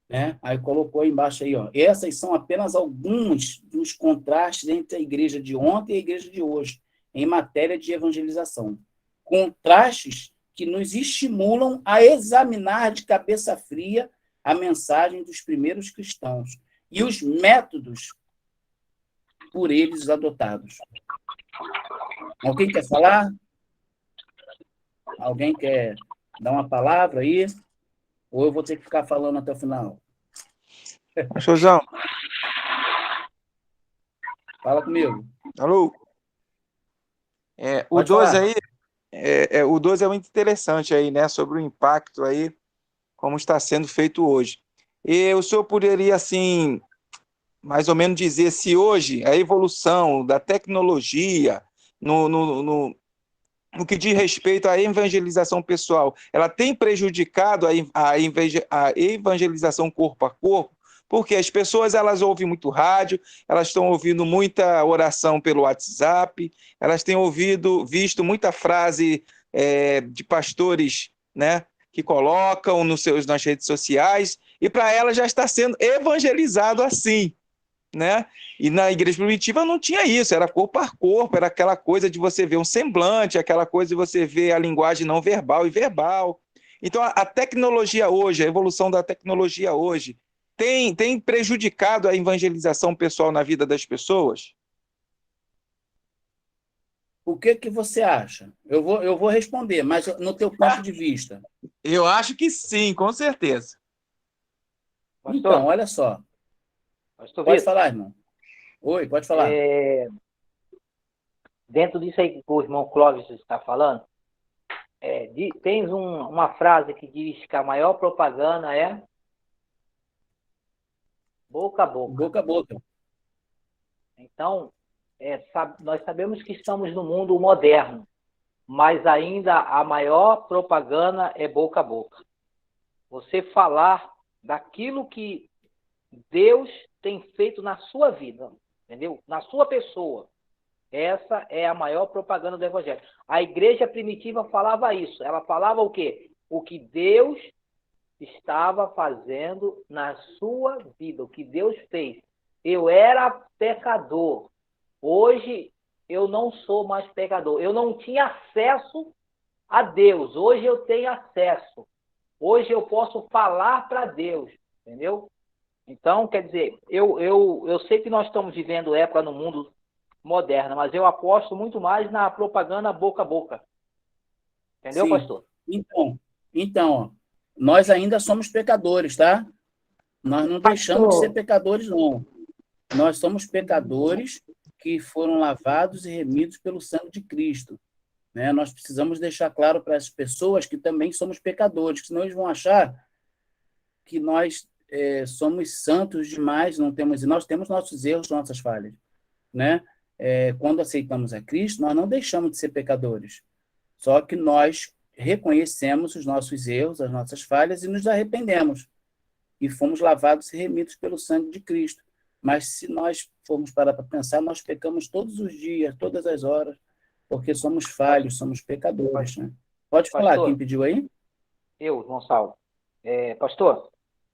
Né? Aí colocou aí embaixo aí, ó. Essas são apenas alguns dos contrastes entre a igreja de ontem e a igreja de hoje, em matéria de evangelização. Contrastes que nos estimulam a examinar de cabeça fria a mensagem dos primeiros cristãos e os métodos por eles adotados. Alguém quer falar? Alguém quer dar uma palavra aí? Ou eu vou ter que ficar falando até o final? Pastorzão. Fala comigo. Alô? O Pode 12 falar. aí, o 12 é muito interessante aí, né? Sobre o impacto aí, como está sendo feito hoje. E o senhor poderia, assim, mais ou menos dizer se hoje a evolução da tecnologia no que diz respeito à evangelização pessoal, ela tem prejudicado a evangelização corpo a corpo, porque as pessoas elas ouvem muito rádio, elas estão ouvindo muita oração pelo WhatsApp, elas têm visto muita frase de pastores, né, que colocam nas redes sociais, e para elas já está sendo evangelizado assim, né? E na igreja primitiva não tinha isso, era corpo a corpo, era aquela coisa de você ver um semblante, aquela coisa de você ver a linguagem não verbal e verbal. Então, a tecnologia hoje, a evolução da tecnologia hoje, tem prejudicado a evangelização pessoal na vida das pessoas? O que você acha? Eu vou responder, mas no teu ponto de vista. Eu acho que sim, com certeza. Então, olha só. Pastor Pode Vitor, falar, irmão. Oi, pode falar. dentro disso aí que o irmão Clóvis está falando, tem uma frase que diz que a maior propaganda é boca a boca. Boca a boca. Então, nós sabemos que estamos no mundo moderno, mas ainda a maior propaganda é boca a boca. Você falar daquilo que Deus tem feito na sua vida, entendeu? Na sua pessoa. Essa é a maior propaganda do Evangelho. A igreja primitiva falava isso. Ela falava o quê? O que Deus estava fazendo na sua vida, o que Deus fez. Eu era pecador. Hoje eu não sou mais pecador. Eu não tinha acesso a Deus. Hoje eu tenho acesso. Hoje eu posso falar para Deus. Entendeu? Então, quer dizer, eu sei que nós estamos vivendo época no mundo moderno, mas eu aposto muito mais na propaganda boca a boca. Entendeu, Sim. pastor? Então, ó, nós ainda somos pecadores, tá? Nós não deixamos de ser pecadores, não. Nós somos pecadores que foram lavados e remidos pelo sangue de Cristo. Né? Nós precisamos deixar claro para as pessoas que também somos pecadores, senão eles vão achar que nós somos santos demais, nós temos nossos erros, nossas falhas. Né? Quando aceitamos a Cristo, nós não deixamos de ser pecadores. Só que nós reconhecemos os nossos erros, as nossas falhas e nos arrependemos. E fomos lavados e remidos pelo sangue de Cristo. Mas se nós formos parar para pensar, nós pecamos todos os dias, todas as horas, porque somos falhos, somos pecadores, né? Pode falar, quem Pastor, pediu aí? eu, Gonçalo. Pastor,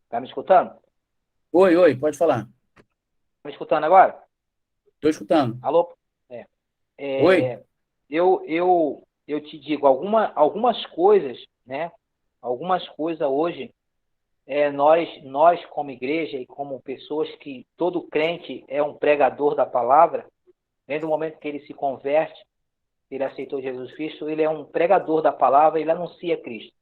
tá me escutando? Tá Oi, pode falar. me escutando agora? Estou escutando. Alô? É, Oi? eu te digo, algumas coisas, né? Algumas coisas hoje, nós como igreja e como pessoas que todo crente é um pregador da palavra, desde o momento que ele se converte, ele aceitou Jesus Cristo, ele é um pregador da palavra, ele anuncia Cristo.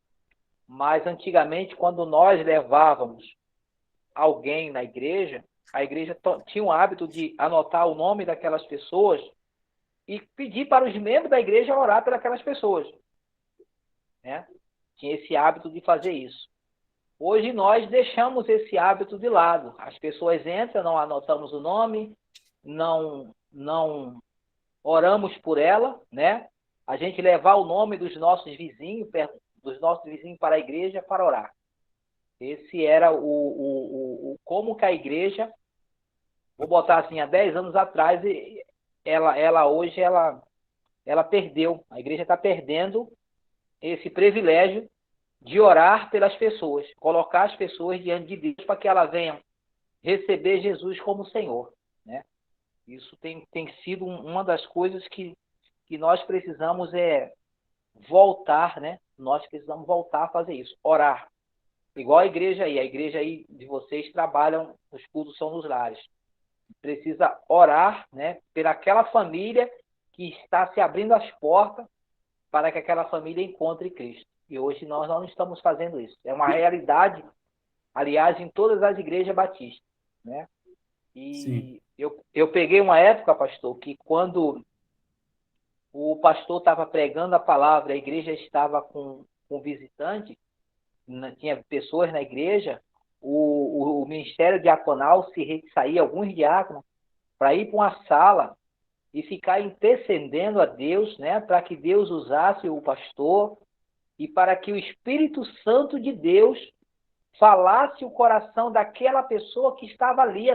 Mas antigamente, quando nós levávamos alguém na igreja, a igreja tinha o hábito de anotar o nome daquelas pessoas e pedir para os membros da igreja orar pelas pessoas, né? Tinha esse hábito de fazer isso. Hoje nós deixamos esse hábito de lado. As pessoas entram, não anotamos o nome, não oramos por ela, né? A gente levar o nome dos nossos vizinhos para a igreja para orar. Esse era como que a igreja, vou botar assim, há 10 anos atrás, ela hoje perdeu. A igreja está perdendo esse privilégio de orar pelas pessoas, colocar as pessoas diante de Deus para que elas venham receber Jesus como Senhor, né? Isso tem sido uma das coisas que nós precisamos voltar, né? Nós precisamos voltar a fazer isso, orar. Igual a igreja aí de vocês trabalham, os cultos são nos lares. Precisa orar, né, pelaquela família que está se abrindo as portas para que aquela família encontre Cristo. E hoje nós não estamos fazendo isso. É uma realidade, aliás, em todas as igrejas batistas, né? Sim. E eu peguei uma época, pastor, que quando o pastor estava pregando a palavra, a igreja estava com visitante, tinha pessoas na igreja, o ministério diaconal saía alguns diáconos para ir para uma sala e ficar intercedendo a Deus, né, para que Deus usasse o pastor e para que o Espírito Santo de Deus falasse o coração daquela pessoa que estava ali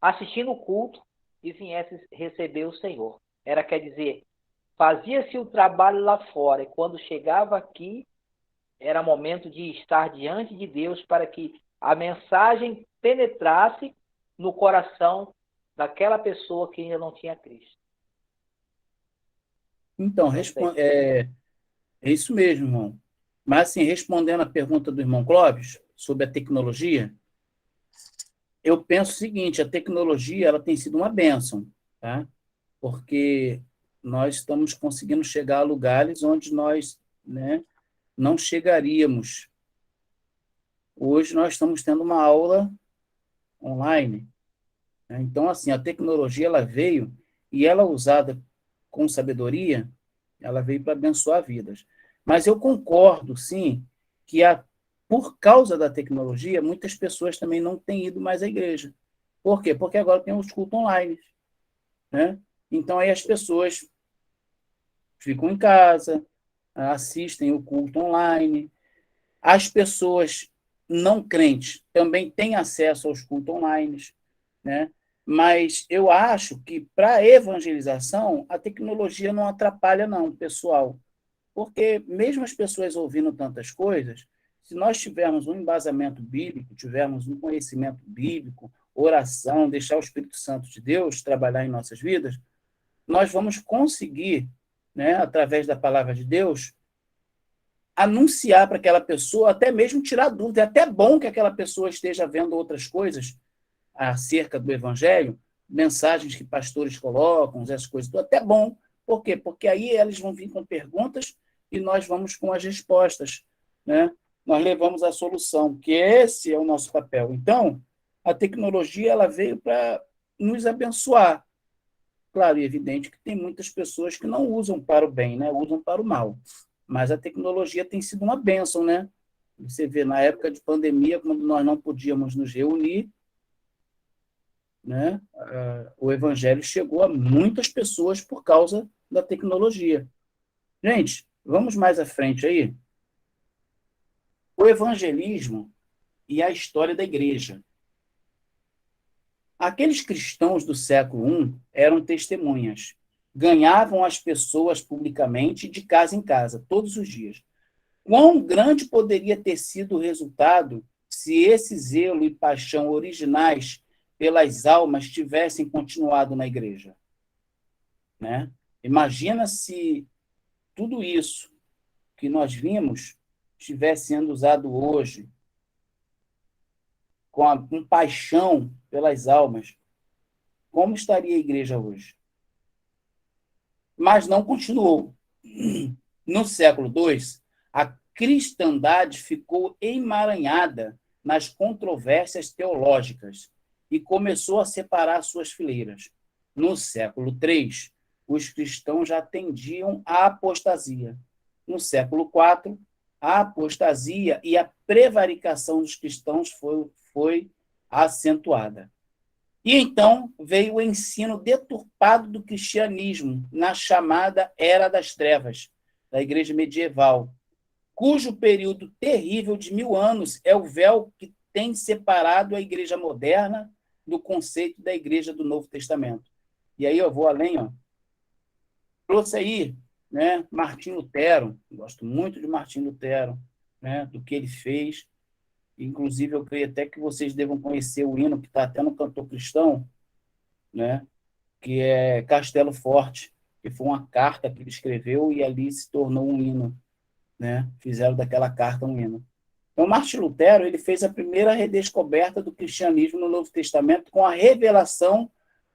assistindo o culto e viesse receber o Senhor. Quer dizer, fazia-se o trabalho lá fora e quando chegava aqui, era momento de estar diante de Deus para que a mensagem penetrasse no coração daquela pessoa que ainda não tinha Cristo. Então, é isso mesmo, irmão. Mas, assim, respondendo a pergunta do irmão Clóvis sobre a tecnologia, eu penso o seguinte, a tecnologia ela tem sido uma bênção, tá? Porque nós estamos conseguindo chegar a lugares onde nós, né, não chegaríamos. Hoje nós estamos tendo uma aula online, né? Então, assim, a tecnologia ela veio e ela usada com sabedoria, ela veio para abençoar vidas. Mas eu concordo, sim, que por causa da tecnologia, muitas pessoas também não têm ido mais à igreja. Por quê? Porque agora tem os cultos online, né? Então, aí as pessoas ficam em casa, assistem o culto online. As pessoas não crentes também têm acesso aos cultos online, né? Mas eu acho que para a evangelização a tecnologia não atrapalha não, pessoal. Porque mesmo as pessoas ouvindo tantas coisas, se nós tivermos um embasamento bíblico, tivermos um conhecimento bíblico, oração, deixar o Espírito Santo de Deus trabalhar em nossas vidas, nós vamos conseguir, né, através da palavra de Deus, anunciar para aquela pessoa, até mesmo tirar dúvida. É até bom que aquela pessoa esteja vendo outras coisas acerca do Evangelho, mensagens que pastores colocam, essas coisas, tudo, até bom. Por quê? Porque aí eles vão vir com perguntas e nós vamos com as respostas, né? Nós levamos a solução, que esse é o nosso papel. Então, a tecnologia ela veio para nos abençoar. Claro, e evidente que tem muitas pessoas que não usam para o bem, né? Usam para o mal. Mas a tecnologia tem sido uma bênção, né? Você vê, na época de pandemia, quando nós não podíamos nos reunir, né? O evangelho chegou a muitas pessoas por causa da tecnologia. Gente, vamos mais à frente aí. O evangelismo e a história da igreja. Aqueles cristãos do século I eram testemunhas. Ganhavam as pessoas publicamente, de casa em casa, todos os dias. Quão grande poderia ter sido o resultado se esse zelo e paixão originais pelas almas tivessem continuado na igreja? Né? Imagina se tudo isso que nós vimos estivesse sendo usado hoje com paixão pelas almas. Como estaria a igreja hoje? Mas não continuou. No século II, a cristandade ficou emaranhada nas controvérsias teológicas e começou a separar suas fileiras. No século III, os cristãos já tendiam à apostasia. No século IV, a apostasia e a prevaricação dos cristãos foi acentuada. E então veio o ensino deturpado do cristianismo na chamada Era das Trevas, da Igreja Medieval, cujo período terrível de 1000 anos é o véu que tem separado a Igreja moderna do conceito da Igreja do Novo Testamento. E aí eu vou além, trouxe aí, né, Martim Lutero, gosto muito de Martim Lutero, né, do que ele fez. Inclusive, eu creio até que vocês devam conhecer o hino que está até no Cantor Cristão, né, que é Castelo Forte, que foi uma carta que ele escreveu e ali se tornou um hino. Né? Fizeram daquela carta um hino. Então, Martim Lutero ele fez a primeira redescoberta do cristianismo no Novo Testamento com a revelação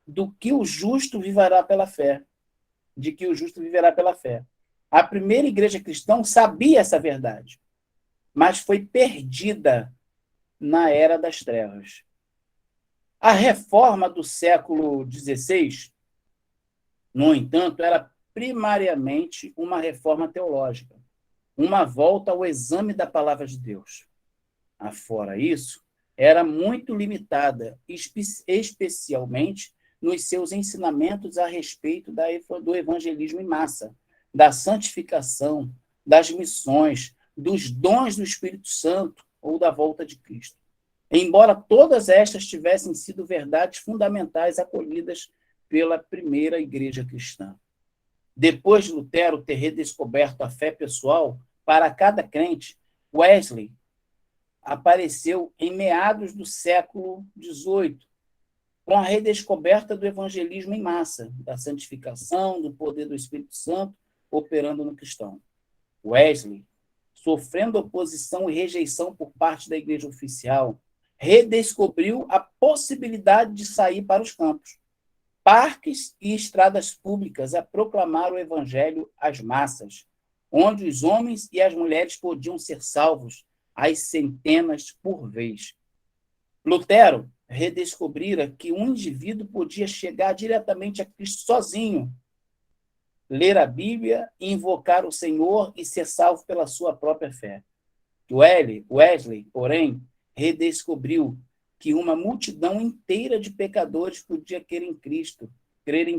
do que o justo viverá pela fé. De que o justo viverá pela fé. A primeira igreja cristã sabia essa verdade, mas foi perdida na Era das Trevas. A reforma do século XVI, no entanto, era primariamente uma reforma teológica, uma volta ao exame da palavra de Deus. Afora isso, era muito limitada, especialmente nos seus ensinamentos a respeito do evangelismo em massa, da santificação, das missões, dos dons do Espírito Santo ou da volta de Cristo. Embora todas estas tivessem sido verdades fundamentais acolhidas pela primeira igreja cristã. Depois de Lutero ter redescoberto a fé pessoal, para cada crente, Wesley apareceu em meados do século XVIII, com a redescoberta do evangelismo em massa, da santificação, do poder do Espírito Santo operando no cristão. Wesley, sofrendo oposição e rejeição por parte da igreja oficial, redescobriu a possibilidade de sair para os campos, parques e estradas públicas a proclamar o evangelho às massas, onde os homens e as mulheres podiam ser salvos às centenas por vez. Lutero redescobrira que um indivíduo podia chegar diretamente a Cristo sozinho, ler a Bíblia, invocar o Senhor e ser salvo pela sua própria fé. Wesley, porém, redescobriu que uma multidão inteira de pecadores podia crer em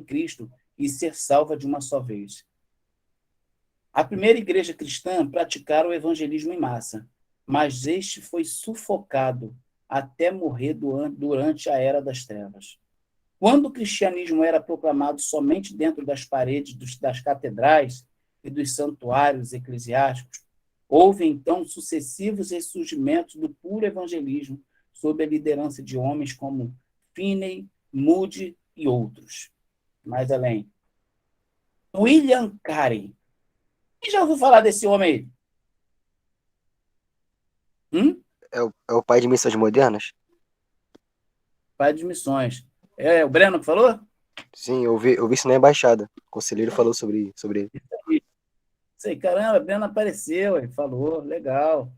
Cristo e ser salva de uma só vez. A primeira igreja cristã praticara o evangelismo em massa, mas este foi sufocado até morrer durante a Era das Trevas. Quando o cristianismo era proclamado somente dentro das paredes das catedrais e dos santuários eclesiásticos, houve então sucessivos ressurgimentos do puro evangelismo sob a liderança de homens como Finney, Moody e outros. Mais além. William Carey. Quem já ouviu falar desse homem aí? É o pai de missões modernas? Pai de missões. É o Breno que falou? Sim, eu vi isso na embaixada. O conselheiro falou sobre ele. Sei, caramba, Breno apareceu, ele falou, legal.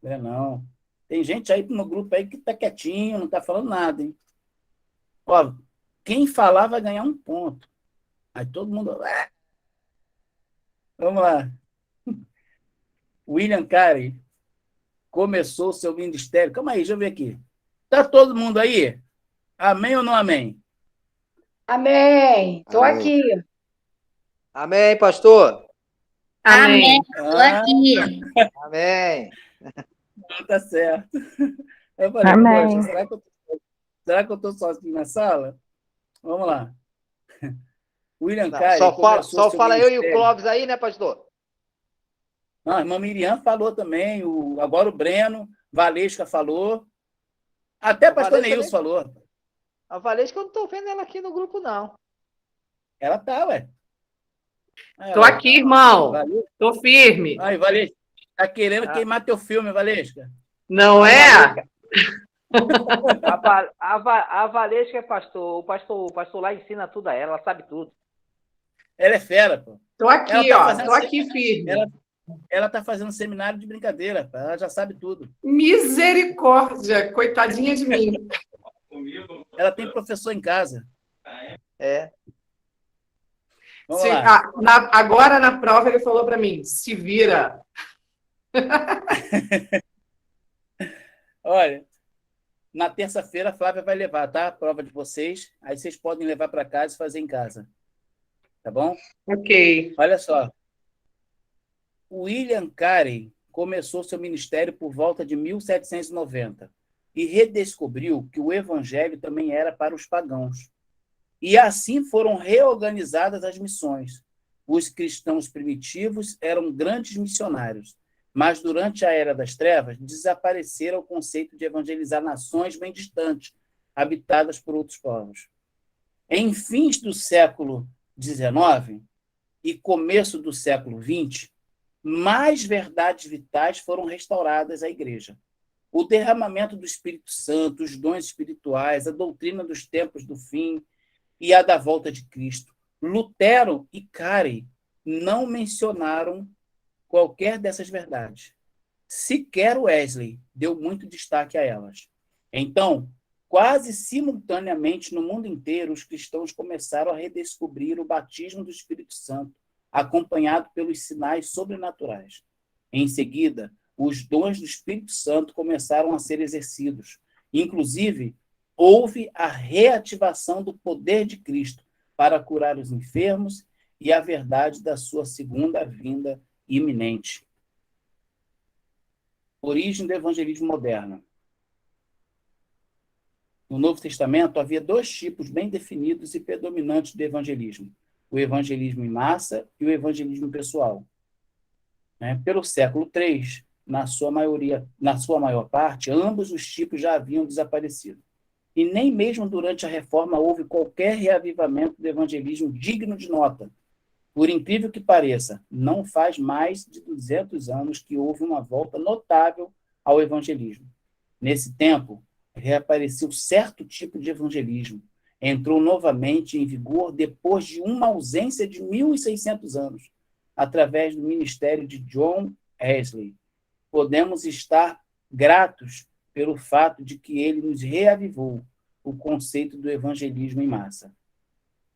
Brenão. Tem gente aí no grupo aí que tá quietinho, não tá falando nada, hein? Ó, quem falar vai ganhar um ponto. Aí todo mundo... Vamos lá. William Carey começou seu ministério. Calma aí, deixa eu ver aqui. Tá todo mundo aí? Amém ou não amém? Amém. Estou aqui. Amém, pastor. Amém. Estou aqui. Amém. Não tá certo. Eu falei, Amém. poxa, será que eu Será que eu estou sozinho na sala? Vamos lá. William Não, Carey só seu fala eu e o ministério. Clóvis aí, né, pastor? Não, a irmã Miriam falou também, agora o Breno, Valesca falou, até A o pastor Valesca Neilson falou. A Valesca, eu não estou vendo ela aqui no grupo, não. Ela tá, ué. Tô aqui, irmão. Valesca. Tô firme. Aí, Valesca, tá querendo Ah. queimar teu filme, Valesca? Não A é? A Valesca é pastor. O pastor lá ensina tudo a ela sabe tudo. Ela é fera, pô. Tô aqui, Ela tá ó. fazendo Tô aqui firme. Ela tá fazendo seminário de brincadeira, pô. Ela já sabe tudo. Misericórdia, coitadinha de mim. Ela tem professor em casa. É. Vamos lá. Agora na prova ele falou para mim: se vira. Olha, na terça-feira a Flávia vai levar, tá? A prova de vocês. Aí vocês podem levar para casa e fazer em casa. Tá bom? Ok. Olha só. William Carey começou seu ministério por volta de 1790 e redescobriu que o evangelho também era para os pagãos. E assim foram reorganizadas as missões. Os cristãos primitivos eram grandes missionários, mas durante a Era das Trevas desaparecera o conceito de evangelizar nações bem distantes, habitadas por outros povos. Em fins do século XIX e começo do século XX, mais verdades vitais foram restauradas à Igreja. O derramamento do Espírito Santo, os dons espirituais, a doutrina dos tempos do fim e a da volta de Cristo. Lutero e Carey não mencionaram qualquer dessas verdades. Sequer Wesley deu muito destaque a elas. Então, quase simultaneamente no mundo inteiro, os cristãos começaram a redescobrir o batismo do Espírito Santo, acompanhado pelos sinais sobrenaturais. Em seguida, os dons do Espírito Santo começaram a ser exercidos. Inclusive, houve a reativação do poder de Cristo para curar os enfermos e a verdade da sua segunda vinda iminente. Origem do evangelismo moderno. No Novo Testamento, havia dois tipos bem definidos e predominantes do evangelismo: o evangelismo em massa e o evangelismo pessoal. Pelo século III, na sua maior parte, ambos os tipos já haviam desaparecido. E nem mesmo durante a Reforma houve qualquer reavivamento do evangelismo digno de nota. Por incrível que pareça, não faz mais de 200 anos que houve uma volta notável ao evangelismo. Nesse tempo, reapareceu certo tipo de evangelismo. Entrou novamente em vigor depois de uma ausência de 1.600 anos, através do ministério de John Wesley. Podemos estar gratos pelo fato de que ele nos reavivou o conceito do evangelismo em massa.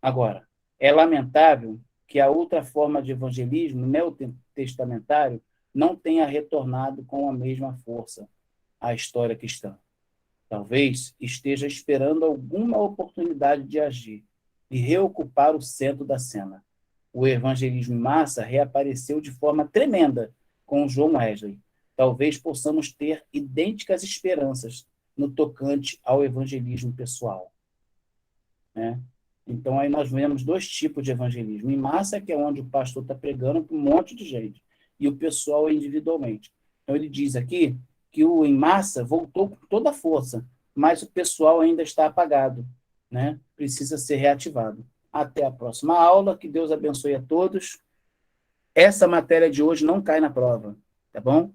Agora, é lamentável que a outra forma de evangelismo neotestamentário não tenha retornado com a mesma força à história cristã. Talvez esteja esperando alguma oportunidade de agir e reocupar o centro da cena. O evangelismo em massa reapareceu de forma tremenda com John Wesley. Talvez possamos ter idênticas esperanças no tocante ao evangelismo pessoal. Então, aí nós vemos dois tipos de evangelismo. Em massa, que é onde o pastor está pregando para um monte de gente, e o pessoal individualmente. Então, ele diz aqui que o em massa voltou com toda a força, mas o pessoal ainda está apagado, Precisa ser reativado. Até a próxima aula, que Deus abençoe a todos. Essa matéria de hoje não cai na prova, tá bom?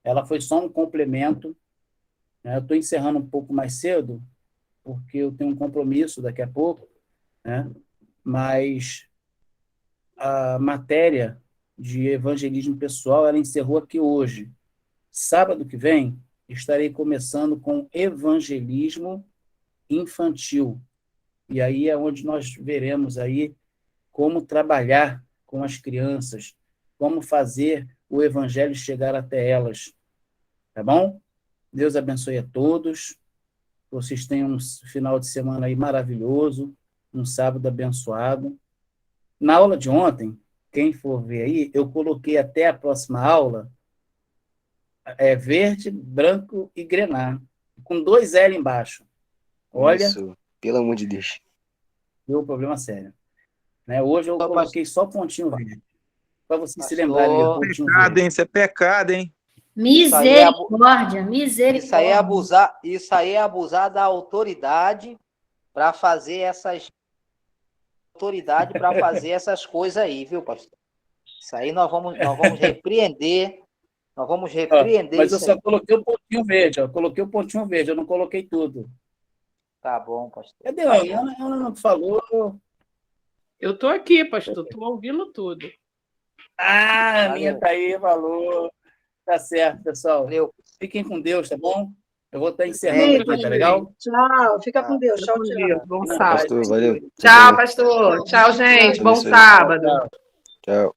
Ela foi só um complemento. Eu estou encerrando um pouco mais cedo, porque eu tenho um compromisso daqui a pouco, mas a matéria de evangelismo pessoal, ela encerrou aqui hoje. Sábado que vem, estarei começando com evangelismo infantil. E aí é onde nós veremos aí como trabalhar com as crianças, como fazer o evangelho chegar até elas. Tá bom? Deus abençoe a todos. Vocês tenham um final de semana aí maravilhoso, um sábado abençoado. Na aula de ontem, quem for ver aí, eu coloquei até a próxima aula verde, branco e grená, com 2 L embaixo. Olha, Isso, pelo amor de Deus. deu um problema sério. Né? Hoje eu Ô, coloquei só pontinho verde. Para vocês se Pastor, lembrarem do pontinho Pecado, verde. hein? Isso é pecado, hein? Misericórdia, Isso aí é misericórdia. abusar da autoridade para fazer essas coisas aí, viu, pastor? Isso aí nós vamos repreender. Nós vamos repreender Mas eu isso só aí. coloquei o pontinho verde, ó. Coloquei o pontinho verde, eu não coloquei tudo. Tá bom, pastor. Cadê Tá a bom. Ana? Ela não falou. Eu estou aqui, pastor, estou ouvindo tudo. Ah, a minha Valeu. tá aí, falou. Tá certo, pessoal. Valeu. Fiquem com Deus, tá bom? Eu vou estar encerrando Amém. aqui, tá legal? Tchau, fica com Deus. Fica Tchau, com tchau. Deus. Bom Não, sábado. Pastor, valeu. Você Tchau, também. pastor. Tchau, gente. Deus Bom abençoe. sábado. Tchau. Tchau.